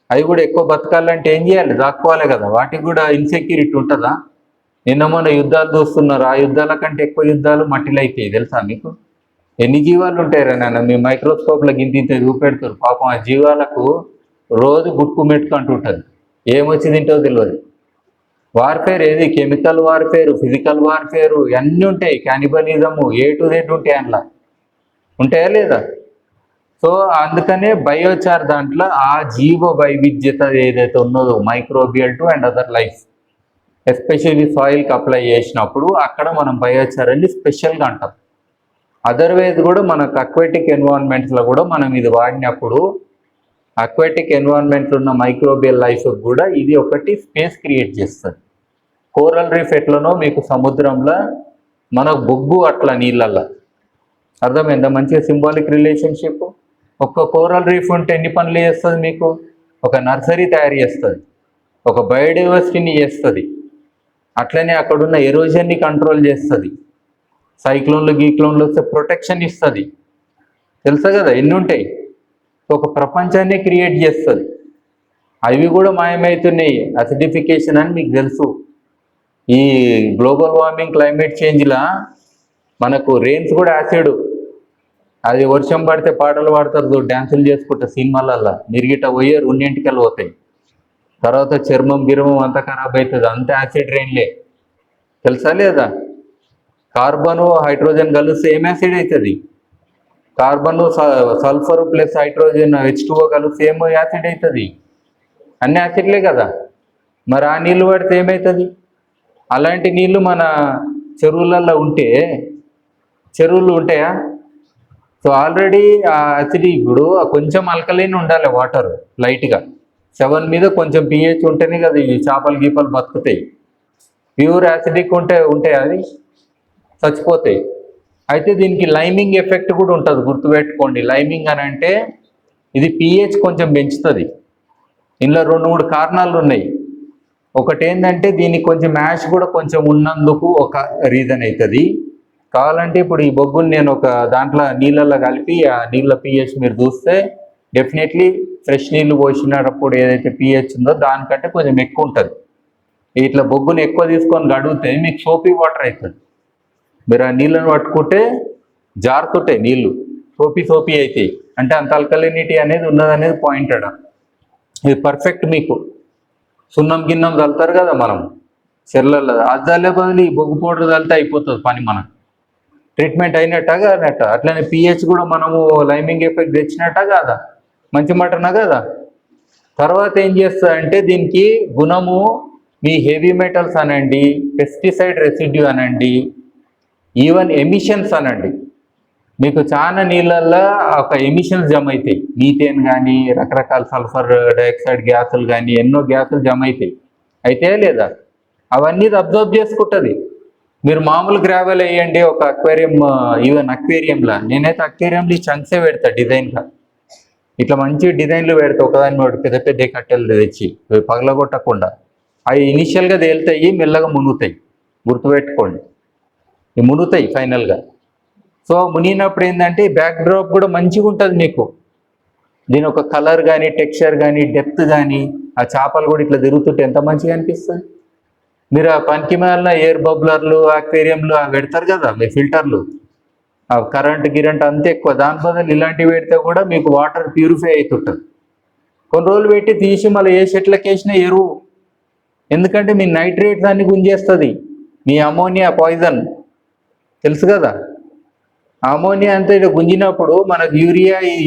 అవి కూడా ఎక్కువ బతకాలంటే ఏం చేయాలి? దాక్కోవాలి కదా. వాటికి కూడా ఇన్సెక్యూరిటీ ఉంటుందా? నిన్న మొన్న యుద్ధాలు చూస్తున్నారు, ఆ యుద్ధాల కంటే ఎక్కువ యుద్ధాలు మట్టిలో అయిపోయి తెలుసా మీకు? ఎన్ని జీవాలు ఉంటాయరా నాన్న, మీ మైక్రోస్కోప్లో ఇంత చూపెడతారు. పాపం ఆ జీవాలకు రోజు గుట్టు మెట్టుకు అంటుంటుంది, ఏమొచ్చి తింటో తెలియదు. వార్ఫేర్ ఏది, కెమికల్ వార్ఫేరు, ఫిజికల్ వార్ఫేరు అన్నీ ఉంటాయి. క్యానిబలిజము A to Z ఉంటాయి అందులో, ఉంటాయా లేదా? సో అందుకనే బయోచార్ దాంట్లో ఆ జీవ వైవిధ్యత ఏదైతే ఉన్నదో microbial too and other life, especially సాయిల్కి అప్లై చేసినప్పుడు అక్కడ మనం బయోచార్ అని స్పెషల్గా అంటాం. అదర్వైజ్ కూడా మనకు అక్వాటిక్ ఎన్విరాన్మెంట్స్లో కూడా మనం ఇది వాడినప్పుడు అక్వాటిక్ ఎన్విరాన్మెంట్లో ఉన్న మైక్రోబియల్ లైఫ్ కూడా ఇది ఒకటి స్పేస్ క్రియేట్ చేస్తుంది. కోరల్ రీఫ్ ఎట్లనో మీకు సముద్రంలో, మనకు బొగ్గు అట్లా నీళ్ళల్లో. అర్థమైందా? మంచిగా సింబాలిక్ రిలేషన్షిప్. ఒక్క కోరల్ రీఫ్ ఉంటే ఎన్ని పనులు చేస్తుంది మీకు? ఒక నర్సరీ తయారు చేస్తుంది, ఒక బయోడైవర్సిటీని చేస్తుంది, అట్లనే అక్కడున్న ఎరోజన్ని కంట్రోల్ చేస్తుంది, సైక్లోన్లు గీక్లోన్లు వస్తే ప్రొటెక్షన్ ఇస్తుంది. తెలుసా కదా ఎన్ని ఉంటాయి? ఒక ప్రపంచాన్ని క్రియేట్ చేస్తుంది. అవి కూడా మాయమవుతున్నాయి అసిడిఫికేషన్ అని మీకు తెలుసు. ఈ గ్లోబల్ వార్మింగ్ క్లైమేట్ చేంజ్లా మనకు రెయిన్స్ కూడా యాసిడ్. అది వర్షం పడితే పాటలు పాడతారు, డ్యాన్సులు చేసుకుంటా సినిమాలల్లో, మిరిగిట పోయే రెండింటికల్ పోతాయి. తర్వాత చర్మం గిర్మం అంతా ఖరాబ్ అవుతుంది, అంత యాసిడ్ రెయిన్లే. తెలుసా లేదా? కార్బను హైడ్రోజన్ కలిస్తే ఏం యాసిడ్ అవుతుంది? Carbon sulphur plus hydrogen H2O కలిస్తే ఏమో యాసిడ్ అవుతుంది. అన్ని యాసిడ్లే కదా. మరి ఆ నీళ్ళు పడితే ఏమవుతుంది? అలాంటి నీళ్ళు మన చెరువులలో ఉంటే, చెరువులు ఉంటాయా? సో ఆల్రెడీ ఆ యాసిడ్ ఇప్పుడు కొంచెం అల్కలైన్ ఉండాలి వాటర్, లైట్గా 7 మీద కొంచెం pH ఉంటేనే కదా ఈ చేపలు గీపలు బతుకుతాయి. ప్యూర్ యాసిడిక్ ఉంటే అది చచ్చిపోతాయి. అయితే దీనికి లైమింగ్ ఎఫెక్ట్ కూడా ఉంటుంది, గుర్తుపెట్టుకోండి. లైమింగ్ అని అంటే ఇది pH కొంచెం పెంచుతుంది. ఇందులో 2-3 కారణాలు ఉన్నాయి. ఒకటి ఏంటంటే దీనికి కొంచెం మ్యాష్ కూడా కొంచెం ఉన్నందుకు ఒక రీజన్ అవుతుంది. కావాలంటే ఇప్పుడు ఈ బొగ్గులు నేను ఒక దాంట్లో నీళ్ళల్లో కలిపి ఆ నీళ్ళ pH మీరు చూస్తే డెఫినెట్లీ ఫ్రెష్ నీళ్ళు పోసినప్పుడు ఏదైతే pH ఉందో దానికంటే కొంచెం ఎక్కువ ఉంటుంది. ఇట్లా బొగ్గుని ఎక్కువ తీసుకొని గడిగితే మీకు సోపీ వాటర్ అవుతుంది. మీరు ఆ నీళ్ళను పట్టుకుంటే జారుతుంటాయి నీళ్ళు, సోపీ అవుతాయి. అంటే అంత అల్కలినిటీ అనేది ఉన్నదనేది పాయింట్ అడ. ఇది పర్ఫెక్ట్. మీకు సున్నం గిన్నం చల్లుతారు కదా మనం చెర్లలో, అది చల్లే బదులు ఈ బొగ్గు పౌడర్ చల్లితే అయిపోతుంది పని. మనకు ట్రీట్మెంట్ అయినట్టా కాదట. అట్లనే pH కూడా మనము లైమింగ్ ఎఫెక్ట్ తెచ్చినట్టా కాదా? మంచి మటనా కదా. తర్వాత ఏం చేస్తుందంటే దీనికి గుణము మీ హెవీ మెటల్స్ అనండి, పెస్టిసైడ్ రెసిడ్యూ అనండి, ఈవెన్ ఎమిషన్స్ అనండి. మీకు చాలా నీళ్ళల్లో ఒక ఎమిషన్స్ జమ అవుతాయి, మీథేన్ కానీ రకరకాల సల్ఫర్ డైఆక్సైడ్ గ్యాసులు కానీ ఎన్నో గ్యాసులు జమ అవుతాయి. అయితే లేదా అవన్నీ అబ్జర్వ్ చేసుకుంటుంది. మీరు మామూలు గ్రావెల్ వేయండి ఒక అక్వేరియం, ఈవెన్ అక్వేరియంలో, నేనైతే అక్వేరియంలో ఈ చంక్సే పెడతా డిజైన్గా. ఇట్లా మంచి డిజైన్లు పెడతా, ఒకదాని వాడు పెద్ద పెద్ద కట్టెలు తెచ్చి పగలగొట్టకుండా. అవి ఇనిషియల్గా తేలుతాయి, మెల్లగా మునుగుతాయి. గుర్తుపెట్టుకోండి, మునుగుతాయి ఫైనల్గా. సో మునిగినప్పుడు ఏంటంటే బ్యాక్ డ్రాప్ కూడా మంచిగా ఉంటుంది మీకు. దీని ఒక కలర్ కానీ టెక్స్చర్ కానీ డెప్త్ కానీ, ఆ చేపలు కూడా ఇట్లా తిరుగుతుంటే ఎంత మంచిగా అనిపిస్తుంది. మీరు ఆ పనికి మాలిన ఎయిర్ బబ్లర్లు అక్వేరియంలు అవి పెడతారు కదా, మీ ఫిల్టర్లు, ఆ కరెంట్ అంతే ఎక్కువ. దాని బదులు ఇలాంటివి పెడితే కూడా మీకు వాటర్ ప్యూరిఫై అవుతుంటుంది. కొన్ని రోజులు పెట్టి తీసి మళ్ళీ ఏ చెట్లకి వేసినా ఎరువు. ఎందుకంటే మీ నైట్రేట్స్ అన్ని గుంజేస్తుంది. మీ అమోనియా పాయిజన్ తెలుసు కదా. అమోనియా అంతా ఇట్లా గుంజినప్పుడు మనకు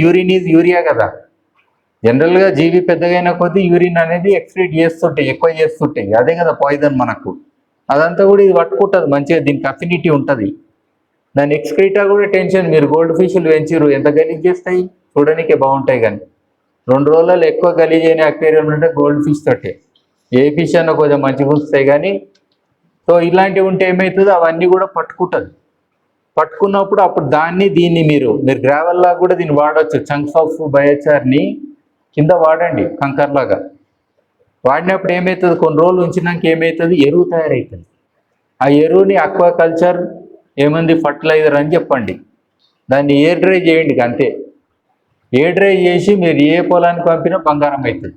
యూరిన్ ఈజ్ యూరియా కదా. జనరల్గా జీవి పెద్దగైన కొద్దీ యూరిన్ అనేది ఎక్స్క్రీట్ చేస్తుంటాయి, ఎక్కువ చేస్తుంటాయి. అదే కదా పాయిజన్ మనకు. అదంతా కూడా ఇది పట్టుకుంటుంది మంచిగా, దీనికి అఫినిటీ ఉంటుంది. దాని ఎక్స్క్రీటా కూడా టెన్షన్. మీరు గోల్డ్ ఫిష్లు పెంచిరు, ఎంత గలీజ్ చేస్తాయి, చూడడానికే బాగుంటాయి. కానీ 2 రోజులలో ఎక్కువ గలీజ్ అయిన అక్వేరియం అంటే గోల్డ్ ఫిష్ తోటే. ఏ ఫిష్ అన్న కొంచెం మంచిగా వస్తాయి కానీ. సో ఇలాంటివి ఉంటే ఏమవుతుందో అవన్నీ కూడా పట్టుకుంటుంది. పట్టుకున్నప్పుడు అప్పుడు దీన్ని మీరు గ్రావెల్లా కూడా దీన్ని వాడవచ్చు. చంక్స్ ఆఫ్ బయోచార్ని కింద వాడండి కంకర్లాగా. వాడినప్పుడు ఏమవుతుంది, కొన్ని రోజులు ఉంచినాక ఏమవుతుంది, ఎరువు తయారవుతుంది. ఆ ఎరువుని అక్వాకల్చర్ ఏమంది ఫర్టిలైజర్ అని చెప్పండి. దాన్ని ఎయిర్ డ్రై చేయండి అంతే. ఎయిర్ డ్రై చేసి మీరు ఏ పొలానికి పంపినా బంగారం అవుతుంది.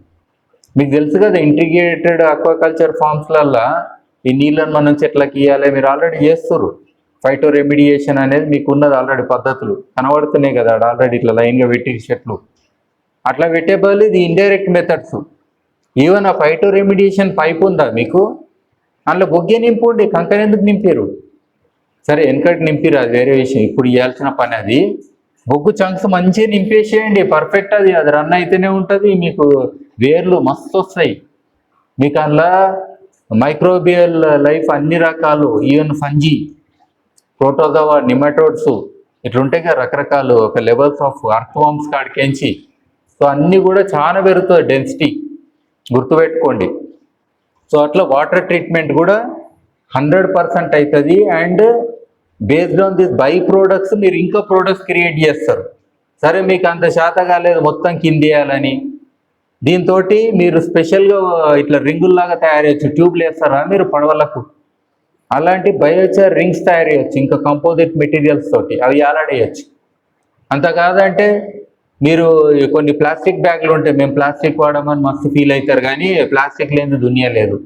మీకు తెలుసు కదా ఇంటిగ్రేటెడ్ అక్వాకల్చర్ ఫార్మ్స్లల్లో ఈ నీళ్ళని మనం చెట్లకి ఇవ్వాలి, మీరు ఆల్రెడీ చేస్తారు. ఫైటో రెమిడియేషన్ అనేది మీకు ఉన్నది ఆల్రెడీ, పద్ధతులు కనబడుతున్నాయి కదా ఆల్రెడీ, ఇట్లా లైన్గా పెట్టి చెట్లు అట్లా పెట్టే బదులు ఇది ఇండైరెక్ట్ మెథడ్స్. ఈవెన్ ఆ ఫైటో రెమిడియేషన్ పైప్ ఉందా మీకు, అందులో బొగ్గే నింపుండి, కంకర ఎందుకు నింపారు? సరే వెనకటి నింపిరు, అది వేరే విషయం, ఇప్పుడు ఇవ్వాల్సిన పని అది. బొగ్గు చంక్స్ మంచిగా నింపేసేయండి, పర్ఫెక్ట్. అది రన్ అయితేనే ఉంటుంది, మీకు వేర్లు మస్తు వస్తాయి. మీకు అందులో మైక్రోబియల్ లైఫ్ అన్ని రకాలు, ఈవెన్ ఫంజీ, ప్రోటోజోవా, నిమాటోడ్స్ ఇట్లుంటాయి కదా రకరకాలు, ఒక లెవెల్స్ ఆఫ్ అర్త్వామ్స్ కాడికెంచి. సో అన్నీ కూడా చాలా పెరుగుతుంది డెన్సిటీ, గుర్తుపెట్టుకోండి. సో అట్లా వాటర్ ట్రీట్మెంట్ కూడా 100% అవుతుంది. And based on this by products మీరు ఇంకా ప్రోడక్ట్స్ క్రియేట్ చేస్తారు. సరే మీకు అంత శాత కాలేదు మొత్తం కింద వేయాలని, దీంతో మీరు స్పెషల్గా ఇట్లా రింగుల్లాగా తయారు చేయొచ్చు. ట్యూబ్లు వేస్తారా మీరు పడవలకు, అలాంటి బయోచార్ రింగ్స్ తయారు చేయొచ్చు, ఇంకా కంపోజిట్ మెటీరియల్స్ తోటి అవి ఆలాడేయచ్చు. అంత కాదంటే మీరు కొన్ని ప్లాస్టిక్ బ్యాగులు ఉంటాయి, మేము ప్లాస్టిక్ వాడమని మస్తు ఫీల్ అవుతారు, కానీ ప్లాస్టిక్ లేని దునియా లేదు.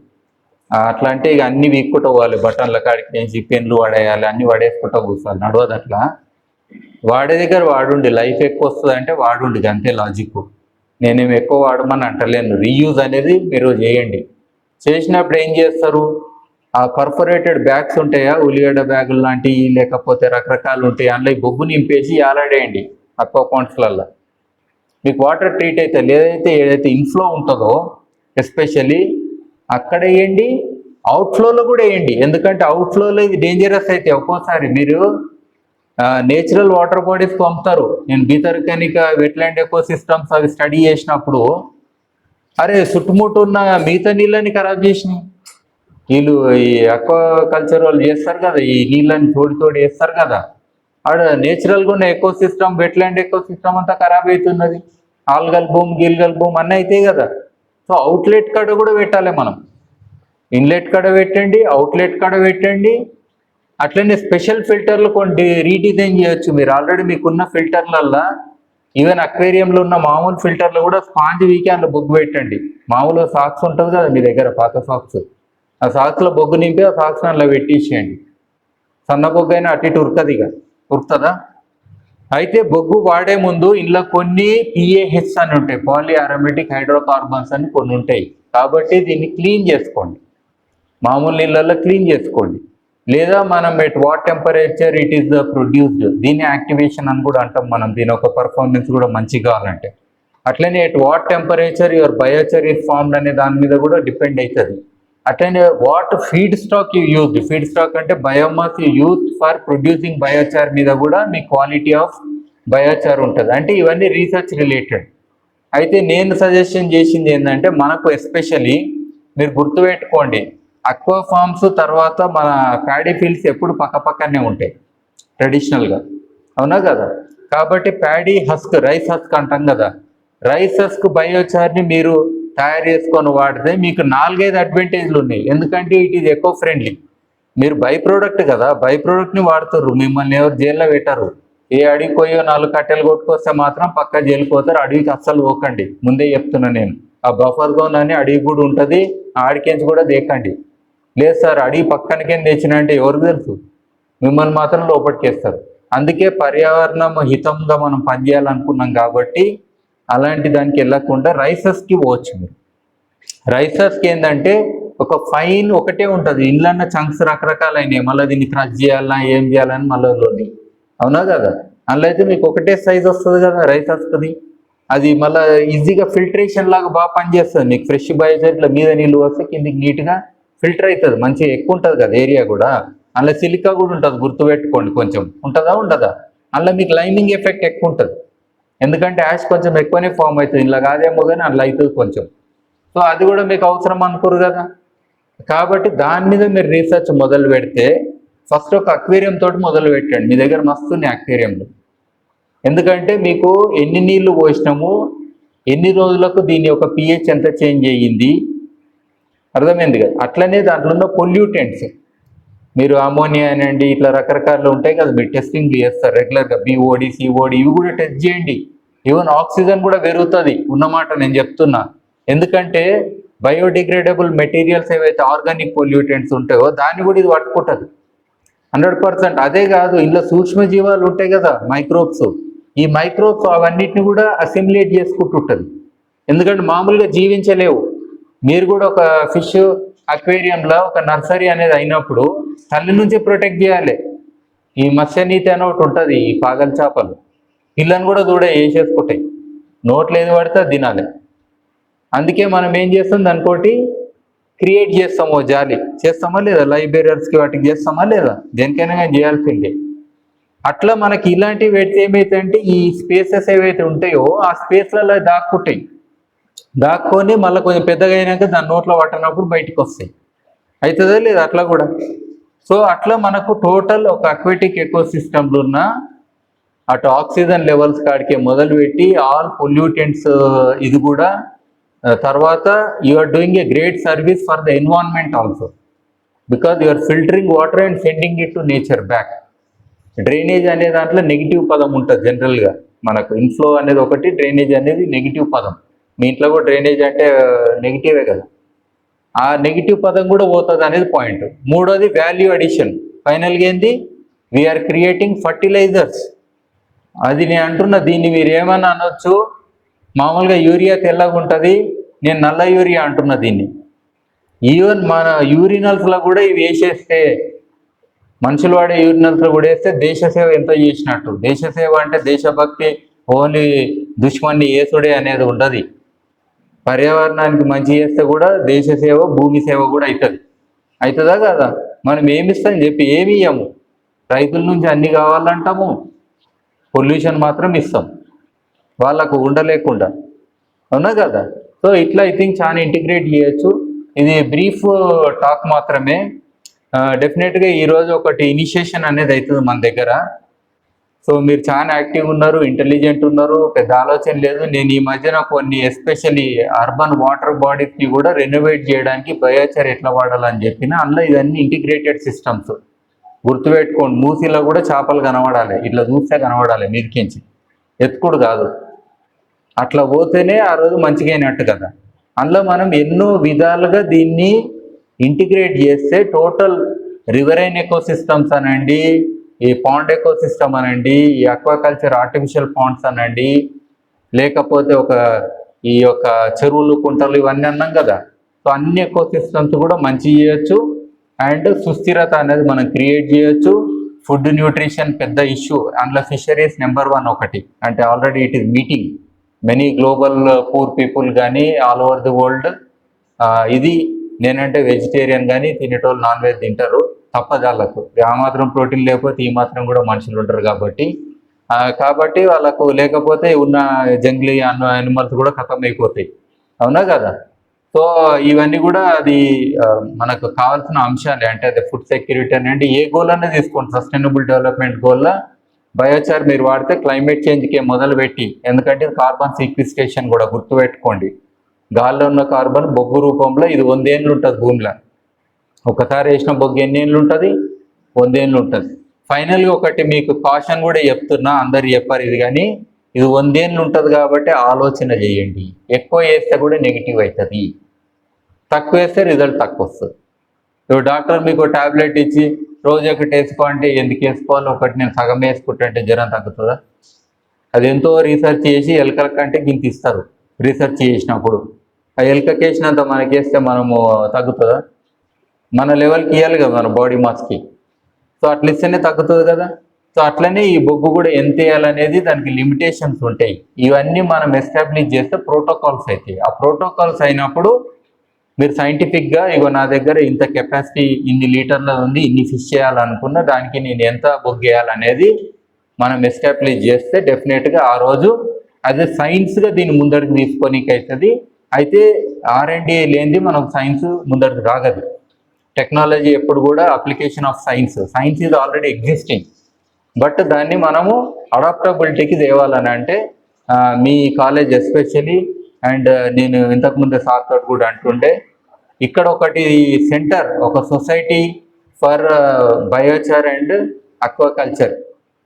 అట్లా అంటే ఇక అన్ని వీక్కుంటూ పోవాలి, బటన్ల కాడికి నుంచి పెన్లు వాడేయాలి, అన్ని వాడేసుకుంటూ కూర్చోవాలి, నడవదు అట్లా. వాడే దగ్గర వాడుండి, లైఫ్ ఎక్కువ వస్తుంది అంటే వాడుండి, అంతే లాజిక్. నేనేమి ఎక్కువ వాడమని అంటలేను. రీయూజ్ అనేది మీరు చేయండి. చేసినప్పుడు ఏం చేస్తారు, ఆ పర్ఫొరేటెడ్ బ్యాగ్స్ ఉంటాయా, ఉల్లిగడ్డ బ్యాగులు లాంటివి, లేకపోతే రకరకాలు ఉంటాయి, అందులో బొగ్గు నింపేసి ఆలాడేయండి అక్వా పాండ్స్లలో. మీకు వాటర్ ట్రీట్ అయితే లేదైతే ఏదైతే ఇన్ఫ్లో ఉంటుందో ఎస్పెషల్లీ అక్కడ వేయండి, అవుట్ఫ్లోలో కూడా వేయండి. ఎందుకంటే అవుట్ఫ్లోలో ఇది డేంజరస్ అయితే ఒక్కోసారి మీరు నేచురల్ వాటర్ బాడీస్ పంపుతారు. నేను బీతర్కనిక వెట్లాండ్ ఎకో సిస్టమ్స్ అవి స్టడీ చేసినప్పుడు, అరే చుట్టుముట్టు ఉన్న మిగతా నీళ్ళని ఖరాబ్ చేసినాయి. వీళ్ళు ఈ అక్వా కల్చర్ వాళ్ళు చేస్తారు కదా, ఈ నీళ్ళని తోడి వేస్తారు కదా, ఆడ నేచురల్గా ఉన్న eco system, wetland eco system అంతా ఖరాబ్ అవుతున్నది. ఆల్గల్ బూమ్, గిల్గల్ బూమ్ అన్నీ అవుతాయి కదా. సో అవుట్లెట్ కాడ కూడా పెట్టాలి మనం, ఇన్లెట్ కాడ పెట్టండి, అవుట్లెట్ కాడ పెట్టండి. అట్లనే స్పెషల్ ఫిల్టర్లు కొన్ని రీడిజైన్ చేయొచ్చు మీరు. ఆల్రెడీ మీకున్న ఫిల్టర్లల్లో ఈవెన్ అక్వేరియంలో ఉన్న మామూలు ఫిల్టర్లు కూడా స్పాంజ్ వీకి అందులో బొగ్గు పెట్టండి. మామూలుగా సాక్స్ ఉంటుంది కదా మీ దగ్గర, పాత సాక్స్, ఆ సాక్స్లో బొగ్గు నింపి ఆ సాక్స్ అందులో పెట్టించేయండి. సన్న బొగ్గు అయినా అటు ఇటు ఉరుకుతుంది, ఇక ఉరుకుతుందా? అయితే బొగ్గు వాడే ముందు ఇందులో కొన్ని PAHs అని ఉంటాయి, పాలీ అరోమేటిక్ హైడ్రోకార్బన్స్ అని కొన్ని ఉంటాయి. కాబట్టి దీన్ని క్లీన్ చేసుకోండి, మామూలు నీళ్ళల్లో క్లీన్ చేసుకోండి. లేదా మనం at what temperature it is produced, దీన్ని యాక్టివేషన్ అని కూడా అంటాం మనం. దీని ఒక పర్ఫార్మెన్స్ కూడా మంచిగా కావాలంటే అట్లనే at what temperature your biochar is formed అనే దాని మీద కూడా డిపెండ్ అవుతుంది. అట్లనే what feedstock you use, feedstock అంటే biomass you use for producing biochar మీద కూడా మీ క్వాలిటీ ఆఫ్ బయోచార్ ఉంటుంది. అంటే ఇవన్నీ రీసెర్చ్ రిలేటెడ్. అయితే నేను సజెషన్ చేసింది ఏంటంటే, మనకు ఎస్పెషలీ మీరు గుర్తుపెట్టుకోండి, అక్వా ఫార్మ్స్ తర్వాత మన ప్యాడీ ఫీల్డ్స్ ఎప్పుడు పక్కనే ఉంటాయి ట్రెడిషనల్గా, అవునా కదా. కాబట్టి ప్యాడీ హస్క్, రైస్ హస్క్ అంటాం కదా, రైస్ హస్క్ బయోచార్ని మీరు తయారు చేసుకొని వాడితే మీకు 4-5 అడ్వాంటేజ్లు ఉన్నాయి. ఎందుకంటే ఇట్ ఈజ్ ఎకో ఫ్రెండ్లీ. మీరు బై ప్రోడక్ట్ కదా, బై ప్రోడక్ట్ని వాడుతారు, మిమ్మల్ని ఎవరు జైల్లో పెట్టారు. ఏ అడవికి పోయో 4 కట్టెలు కొట్టుకొస్తే మాత్రం పక్క జైలుకి పోతారు. అడవికి అస్సలు పోకండి, ముందే చెప్తున్నా నేను. ఆ బఫర్ జోన్ అని అడవి కూడా ఉంటుంది, ఆడికెంచి కూడా దేకండి. లేదు సార్ అడవి పక్కనకేం తెచ్చిన అంటే ఎవరికి తెలుసు, మిమ్మల్ని మాత్రం లోపలికేస్తారు. అందుకే పర్యావరణం హితంగా మనం పనిచేయాలనుకున్నాం కాబట్టి అలాంటి దానికి వెళ్ళకుండా రైసెస్కి పోవచ్చు మీరు. రైసెస్కి ఏంటంటే ఒక ఫైన్ ఒకటే ఉంటుంది, ఇండ్లన్న చంక్స్ రకరకాలైనవి, మళ్ళీ దీన్ని క్రష్ చేయాలన్నా ఏం చేయాలని మళ్ళీ, అవునా కదా. అందులో అయితే మీకు ఒకటే సైజ్ వస్తుంది కదా రైసెస్కి, అది మళ్ళీ ఈజీగా ఫిల్టరేషన్ లాగా బాగా పనిచేస్తుంది. మీకు ఫ్రెష్ బయోచార్ ఇట్లా మీద నీళ్ళు వస్తే కిందికి నీట్గా ఫిల్టర్ అవుతుంది, మంచిగా ఎక్కువ ఉంటుంది కదా ఏరియా కూడా. అందులో సిలికా కూడా ఉంటుంది, గుర్తుపెట్టుకోండి. కొంచెం ఉంటుందా ఉండదా, అందులో మీకు లైనింగ్ ఎఫెక్ట్ ఎక్కువ ఉంటుంది. ఎందుకంటే యాష్ కొంచెం ఎక్కువనే ఫామ్ అవుతుంది, ఇలా కాదేమో కానీ అందులో అవుతుంది కొంచెం. సో అది కూడా మీకు అవసరం అనుకోరు కదా. కాబట్టి దాని మీద మీరు రీసెర్చ్ మొదలు పెడితే ఫస్ట్ ఒక అక్వేరియం తోటి మొదలు పెట్టండి. మీ దగ్గర మస్తున్నాయి అక్వేరియంలు. ఎందుకంటే మీకు ఎన్ని నీళ్లు పోసినాము, ఎన్ని రోజులకు దీని యొక్క pH ఎంత చేంజ్ అయ్యింది, అర్థమైంది కదా. అట్లనే దాంట్లో ఉన్న పొల్యూటెంట్స్, మీరు అమోనియా అనండి ఇట్లా రకరకాలు ఉంటాయి కదా, మీరు టెస్టింగ్ చేస్తారు రెగ్యులర్గా, బిఓడి సిఓడి ఇవి కూడా టెస్ట్ చేయండి. ఈవెన్ ఆక్సిజన్ కూడా పెరుగుతుంది ఉన్నమాట నేను చెప్తున్నా. ఎందుకంటే బయోడిగ్రేడబుల్ మెటీరియల్స్ ఏవైతే ఆర్గానిక్ పొల్యూటెంట్స్ ఉంటాయో దాన్ని కూడా ఇది పట్టుకుంటుంది 100%. అదే కాదు, ఇందులో సూక్ష్మజీవాలు ఉంటాయి కదా మైక్రోబ్స్, ఈ మైక్రోబ్స్ అవన్నిటిని కూడా అసిమిలేట్ చేసుకుంటుంటుంది. ఎందుకంటే మామూలుగా జీవించలేవు. మీరు కూడా ఒక ఫిష్ అక్వేరియంలో ఒక నర్సరీ అనేది అయినప్పుడు తల్లి నుంచి ప్రొటెక్ట్ చేయాలి. ఈ మత్స్యనీతి అని ఒకటి ఉంటుంది, ఈ పాగల్ చేపలు పిల్లని కూడా వేసేసుకుంటాయి, నోట్లో ఏది పడితే అది తినాలి. అందుకే మనం ఏం చేస్తాం, దానికోటి క్రియేట్ చేస్తామో జాలి చేస్తామా లేదా, లైబ్రేరియర్స్కి వాటికి చేస్తామా లేదా, దేనికైనా కానీ చేయాల్సిందే. అట్లా మనకి ఇలాంటివి పెడితే ఏమైతుందంటే ఈ స్పేసెస్ ఏవైతే ఉంటాయో ఆ స్పేస్లలో దాక్కుంటాయి, దాక్కొని మళ్ళీ కొంచెం పెద్దగా అయినాక దాని నోట్లో పట్టినప్పుడు బయటకు వస్తాయి. అవుతుందా లేదా అట్లా కూడా. సో అట్లా మనకు టోటల్ ఒక అక్వాటిక్ ఎకోసిస్టమ్లో ఉన్న అటు ఆక్సిజన్ లెవెల్స్ కాడికి మొదలుపెట్టి ఆల్ పొల్యూటెంట్స్ ఇది కూడా, తర్వాత you are doing a great service for the environment also, because you are filtering water and sending it to nature back. Drainage అనే దాంట్లో నెగిటివ్ పదం ఉంటుంది జనరల్గా, మనకు ఇన్ఫ్లో అనేది ఒకటి, డ్రైనేజ్ అనేది నెగిటివ్ పదం. మీ ఇంట్లో కూడా డ్రైనేజ్ అంటే నెగిటివే కదా, ఆ నెగిటివ్ పదం కూడా పోతుంది అనేది పాయింట్. మూడోది వాల్యూ అడిషన్. ఫైనల్గా ఏంది, వీఆర్ క్రియేటింగ్ ఫర్టిలైజర్స్. అది నేను అంటున్నా, దీన్ని మీరు ఏమన్నా అనొచ్చు, మామూలుగా యూరియా తెల్లగా ఉంటుంది, నేను నల్ల యూరియా అంటున్నా దీన్ని. ఈవెన్ మన యూరినల్స్లో కూడా ఇవి వేసేస్తే, మనుషులు వాడే యూరినల్స్లో కూడా వేస్తే దేశ సేవ ఎంత చేసినట్టు. దేశ సేవ అంటే దేశభక్తి ఓన్లీ దుష్మన్ని ఏసుడే అనేది ఉండదు. పర్యావరణానికి మంచి చేస్తే కూడా దేశ సేవ భూమి సేవ కూడా అవుతుందా కదా. మనం ఏమిస్తాం చెప్పి ఏమి ఇయ్యము, రైతుల నుంచి అన్ని కావాలంటాము, పొల్యూషన్ మాత్రం ఇస్తాం వాళ్ళకు ఉండలేకుండా, అవునా కదా. సో ఇట్లా ఐ థింక్ చాలా ఇంటిగ్రేట్ చేయొచ్చు. ఇది బ్రీఫ్ టాక్ మాత్రమే. డెఫినెట్గా ఈరోజు ఒకటి ఇనిషియేషన్ అనేది అవుతుంది మన దగ్గర. సో మీరు చాలా యాక్టివ్ ఉన్నారు, ఇంటెలిజెంట్ ఉన్నారు, పెద్ద ఆలోచన లేదు. నేను ఈ మధ్యన కొన్ని ఎస్పెషల్లీ అర్బన్ వాటర్ బాడీస్ని కూడా రెనోవేట్ చేయడానికి బయోచార్ ఎట్లా వాడాలని చెప్పిన, అందులో ఇవన్నీ ఇంటిగ్రేటెడ్ సిస్టమ్స్. గుర్తుపెట్టుకోండి, మూసీలో కూడా చేపలు కనబడాలి, ఇట్లా చూస్తే కనబడాలి మీదికించి, ఎత్తుకుడు కాదు. అట్లా పోతేనే ఆ రోజు మంచిగా అయినట్టు కదా. అందులో మనం ఎన్నో విధాలుగా దీన్ని ఇంటిగ్రేట్ చేస్తే టోటల్ రివరైన్ ఎకోసిస్టమ్స్ అనండి, ఈ పాండ్ ఎకోసిస్టమ్ అనండి, ఈ అక్వాకల్చర్ ఆర్టిఫిషియల్ పాండ్స్ అనండి, లేకపోతే ఈ యొక్క చెరువులు కుంటలు ఇవన్నీ అన్నాం కదా. సో అన్ని ఎకోసిస్టమ్స్ కూడా మంచి చేయొచ్చు అండ్ సుస్థిరత అనేది మనం క్రియేట్ చేయొచ్చు. ఫుడ్ న్యూట్రిషన్ పెద్ద ఇష్యూ, అందులో ఫిషరీస్ నెంబర్ 1 ఒకటి, అంటే already it is meeting many global poor people కానీ ఆల్ ఓవర్ ది వరల్డ్. ఇది నేనంటే వెజిటేరియన్ కానీ తినేటోళ్ళు నాన్ వెజ్ తింటారు, తప్పదాళ్ళకు ఆ మాత్రం ప్రోటీన్ లేకపోతే ఈ మాత్రం కూడా మనుషులు ఉంటారు కాబట్టి వాళ్ళకు లేకపోతే ఉన్న జంగ్లీ యానిమల్స్ కూడా ఖతం అయిపోతాయి, అవునా కదా. సో ఇవన్నీ కూడా అది మనకు కావాల్సిన అంశాలే. అంటే అది ఫుడ్ సెక్యూరిటీ అనేది ఏ గోల్ అనేది తీసుకోండి, సస్టైనబుల్ డెవలప్మెంట్ గోల్లో బయోచార్ మీరు వాడితే క్లైమేట్ చేంజ్కి మొదలుపెట్టి, ఎందుకంటే కార్బన్ సీక్విస్ట్రేషన్ కూడా గుర్తుపెట్టుకోండి. గాల్లో ఉన్న కార్బన్ బొగ్గు రూపంలో ఇది 100 ఏళ్ళు ఉంటుంది భూమిలో. ఒకసారి వేసిన బొగ్గు ఎన్ని ఏళ్ళు ఉంటుంది, 100 ఏళ్ళు ఉంటుంది. ఫైనల్గా ఒకటి మీకు కాషన్ కూడా చెప్తున్నా, అందరు చెప్పారు ఇది, కానీ ఇది 100 ఏళ్ళు ఉంటుంది కాబట్టి ఆలోచన చేయండి. ఎక్కువ వేస్తే కూడా నెగిటివ్ అవుతుంది, తక్కువ వేస్తే రిజల్ట్ తక్కువ వస్తుంది. డాక్టర్ మీకు టాబ్లెట్ ఇచ్చి రోజు ఒకటి వేసుకో అంటే ఎందుకు వేసుకోవాలి, ఒకటి నేను సగం వేసుకుంటే అంటే జ్వరం తగ్గుతుందా? అది ఎంతో రీసెర్చ్ చేసి ఎలకల కంటే గింత ఇస్తారు రీసెర్చ్ చేసినప్పుడు. ఆ ఎలకకి వేసినంత మనకి వేస్తే మనము తగ్గుతుందా? మన లెవెల్కి ఇవ్వాలి కదా మన బాడీ మాస్కి. సో అట్లా ఇస్తేనే తగ్గుతుంది కదా. సో అట్లనే ఈ బొగ్గు కూడా ఎంత వేయాలనేది దానికి లిమిటేషన్స్ ఉంటాయి. ఇవన్నీ మనం ఎస్టాబ్లిష్ చేస్తే ప్రోటోకాల్స్ అవుతాయి. ఆ ప్రోటోకాల్స్ అయినప్పుడు మీరు సైంటిఫిక్గా ఇగో నా దగ్గర ఇంత కెపాసిటీ ఇన్ని లీటర్ల ఉంది, ఇన్ని ఫిష్ చేయాలనుకున్న దానికి నేను ఎంత బొగ్గు వేయాలనేది మనం ఎస్టాబ్లిష్ చేస్తే డెఫినెట్గా ఆ రోజు అదే సైన్స్గా దీన్ని ముందరికి తీసుకోనికి అవుతుంది. అయితే R&D లేనిది మనం సైన్స్ ముందరికి రాగదు. టెక్నాలజీ ఎప్పుడు కూడా application of science is already existing, but దాన్ని మనము అడాప్టబిలిటీకి తేవాలని అంటే మీ కాలేజ్ ఎస్పెషలీ అండ్ నేను ఇంతకుముందే సార్ తోటి కూడా అంటుండే, ఇక్కడ ఒకటి సెంటర్, ఒక society for biochar and aquaculture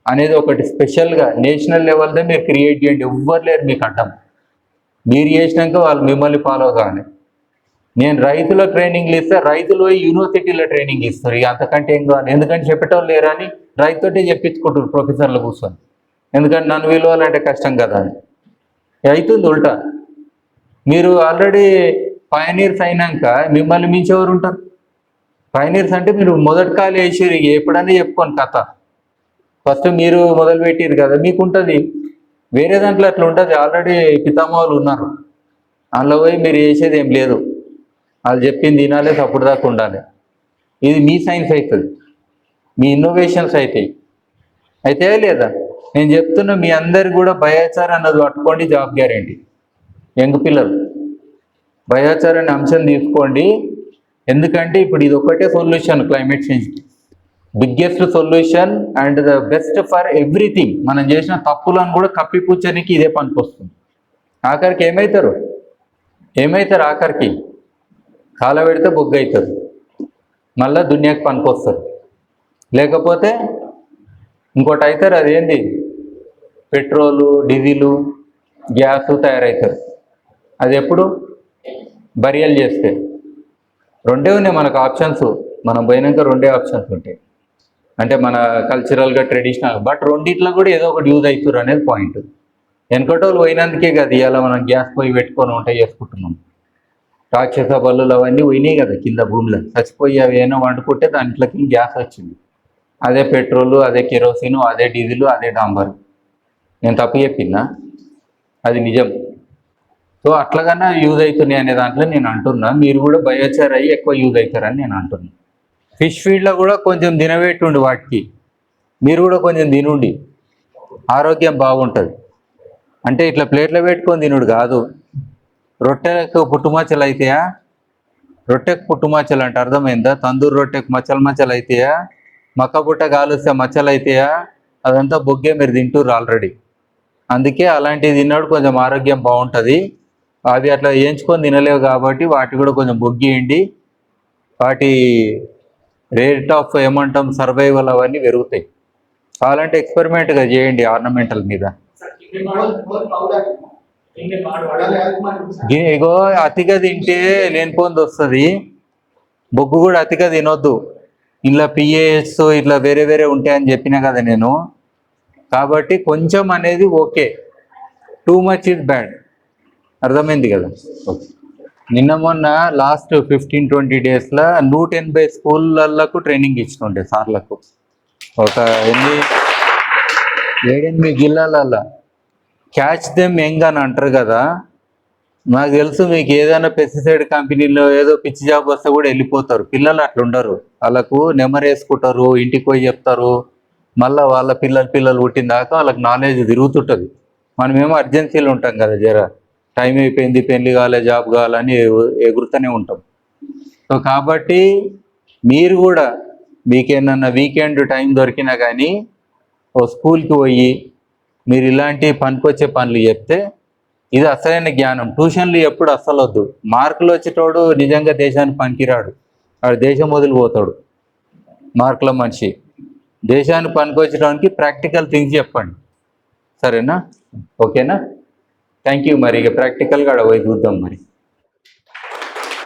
అనేది ఒకటి స్పెషల్గా నేషనల్ లెవెల్తో మీరు క్రియేట్ చేయండి. ఎవ్వరు లేరు మీకు అడ్డం. మీరు చేసినాక వాళ్ళు మిమ్మల్ని ఫాలో కానీ. నేను రైతుల ట్రైనింగ్లు ఇస్తే రైతులు యూనివర్సిటీలో ట్రైనింగ్ ఇస్తారు. ఇక అంతకంటే ఏం కావాలి. ఎందుకంటే చెప్పేటోళ్ళు లేరని రైతుతోటే చెప్పించుకుంటారు ప్రొఫెసర్లు కూర్చొని. ఎందుకంటే నన్ను విలువాలంటే కష్టం కదా అని అవుతుంది ఉల్టా. మీరు ఆల్రెడీ పయనీర్స్ అయినాక మిమ్మల్ని మించి ఎవరు ఉంటారు? పయనీర్స్ అంటే మీరు మొదటి కాలు వేసిరు, ఎప్పుడన్నా చెప్పుకోండి కథ. ఫస్ట్ మీరు మొదలు పెట్టిరు కదా, మీకు ఉంటుంది. వేరే దాంట్లో అట్లా ఉంటుంది. ఆల్రెడీ పితామహులు ఉన్నారు, అందులో పోయి మీరు చేసేది ఏం లేదు. వాళ్ళు చెప్పింది తినాలి, అప్పుడు దాకా ఉండాలి. ఇది మీ సైన్స్ అవుతుంది, మీ ఇన్నోవేషన్స్ అవుతాయి. అయితే లేదా నేను చెప్తున్నా, మీ అందరికి కూడా బయోచార్ అన్నది పట్టుకోండి. Job guarantee. యంగ్ పిల్లలు బయోచార్ అనే అంశం తీసుకోండి. ఎందుకంటే ఇప్పుడు ఇది ఒక్కటే సొల్యూషన్ క్లైమేట్ చేంజ్కి, biggest solution and the best for everything. మనం చేసిన తప్పులను కూడా కప్పిపుచ్చనికి ఇదే పనికి వస్తుంది. ఆఖరికి ఏమవుతారు ఆఖరికి కాల పెడితే బొగ్గు అవుతారు, మళ్ళీ దునియాకి పనికి వస్తారు. లేకపోతే ఇంకోటి అవుతారు, అదేంది పెట్రోలు, డీజిలు, గ్యాస్ తయారవుతారు. అది ఎప్పుడు బరియల్ చేస్తే. రెండే ఉన్నాయి మనకు ఆప్షన్స్. మనం పోయినాక రెండే ఆప్షన్స్ ఉంటాయి. అంటే మన కల్చరల్గా ట్రెడిషనల్, బట్ రెండిట్లో కూడా ఏదో ఒకటి యూజ్ అవుతారు అనేది పాయింట్. వెనకటోళ్ళు పోయినందుకే కదా ఇవాళ మనం గ్యాస్ పొయ్యి పెట్టుకొని వంట చేసుకుంటున్నాం. రాక్షస బల్లులు అవన్నీ పోయినాయి కదా కింద భూమిలో, చచ్చిపోయి అవి ఏమైనా వండుకుంటే దాంట్లోకి గ్యాస్ వచ్చింది. అదే పెట్రోలు, అదే కెరోసిన్, అదే డీజిల్, అదే డాంబర్. నేను తప్పు చెప్పినా? అది నిజం. సో అట్లాగన్నా యూజ్ అవుతున్నాయి అనే దాంట్లో నేను అంటున్నా. మీరు కూడా బయోచార్ అయ్యి ఎక్కువ యూజ్ అవుతారని నేను అంటున్నా. ఫిష్ ఫీడ్లో కూడా కొంచెం తినబెట్టుండి వాటికి, మీరు కూడా కొంచెం తినుండి, ఆరోగ్యం బాగుంటుంది. అంటే ఇట్లా ప్లేట్లో పెట్టుకొని తినుడు కాదు. రొట్టెలకు పుట్టుమచ్చలు అవుతాయా? రొట్టెకు పుట్టుమచ్చలు అంటే అర్థమైందా? తందూరు రొట్టెకు మచ్చలు అవుతాయా? మక్క బుట్ట కాలుస్తే మచ్చలు అవుతాయా? అదంతా బొగ్గే, మీరు తింటుర్రు ఆల్రెడీ. అందుకే అలాంటివి తిన్నాడు కొంచెం ఆరోగ్యం బాగుంటుంది. అవి అట్లా వేయించుకొని తినలేవు కాబట్టి వాటి కూడా కొంచెం బొగ్గియండి. వాటి రేట్ ఆఫ్ ఏమంటాం సర్వైవల్ అవన్నీ పెరుగుతాయి. కావాలంటే ఎక్స్పెరిమెంట్గా చేయండి ఆర్నమెంటల్ మీద. ఇగో అతిగా తింటే లేనిపోంది వస్తుంది. బొగ్గు కూడా అతిగా తినొద్దు. ఇలా పిఏఎస్ ఇట్లా వేరే వేరే ఉంటాయని చెప్పినా కదా నేను. కాబట్టి కొంచెం అనేది okay, too much is bad. అర్థమైంది కదా? నిన్న మొన్న లాస్ట్ 15-20 డేస్లో 180 స్కూళ్ళకు ట్రైనింగ్ ఇచ్చినండే సార్లకు. ఒక 7-8 జిల్లాలల్లో క్యాచ్ దెమ్ యంగ్ అని అంటారు కదా. నాకు తెలుసు మీకు ఏదైనా పెస్టిసైడ్ కంపెనీలో ఏదో పిచ్చి జాబ్ వస్తే కూడా వెళ్ళిపోతారు. పిల్లలు అట్లా ఉండరు, వాళ్ళకు నెమరు వేసుకుంటారు, ఇంటికి పోయి చెప్తారు. మళ్ళీ వాళ్ళ పిల్లలు పుట్టిన దాకా వాళ్ళకి నాలెడ్జ్ తిరుగుతుంటుంది. మనమేమో అర్జెన్సీలు ఉంటాం కదా, జరా టైం అయిపోయింది, పెళ్లి కావాలి, జాబ్ కావాలని ఎగురుతూనే ఉంటాం. సో కాబట్టి మీరు కూడా మీకేమన్నా వీకెండ్ టైం దొరికినా కానీ ఓ స్కూల్కి పోయి మీరు ఇలాంటి పనికొచ్చే పనులు చెప్తే ఇది అసలైన జ్ఞానం. ట్యూషన్లు ఎప్పుడు అస్సలు వద్దు. మార్కులు వచ్చేటోడు నిజంగా దేశానికి పనికిరాడు, వాడు దేశం వదిలిపోతాడు. మార్కుల మనిషి. దేశానికి పనికొచ్చడానికి ప్రాక్టికల్ థింగ్స్ చెప్పండి, సరేనా? ఓకేనా? Thank you. మరి ఇక ప్రాక్టికల్గా అక్కడ పోయి చూద్దాం మరి.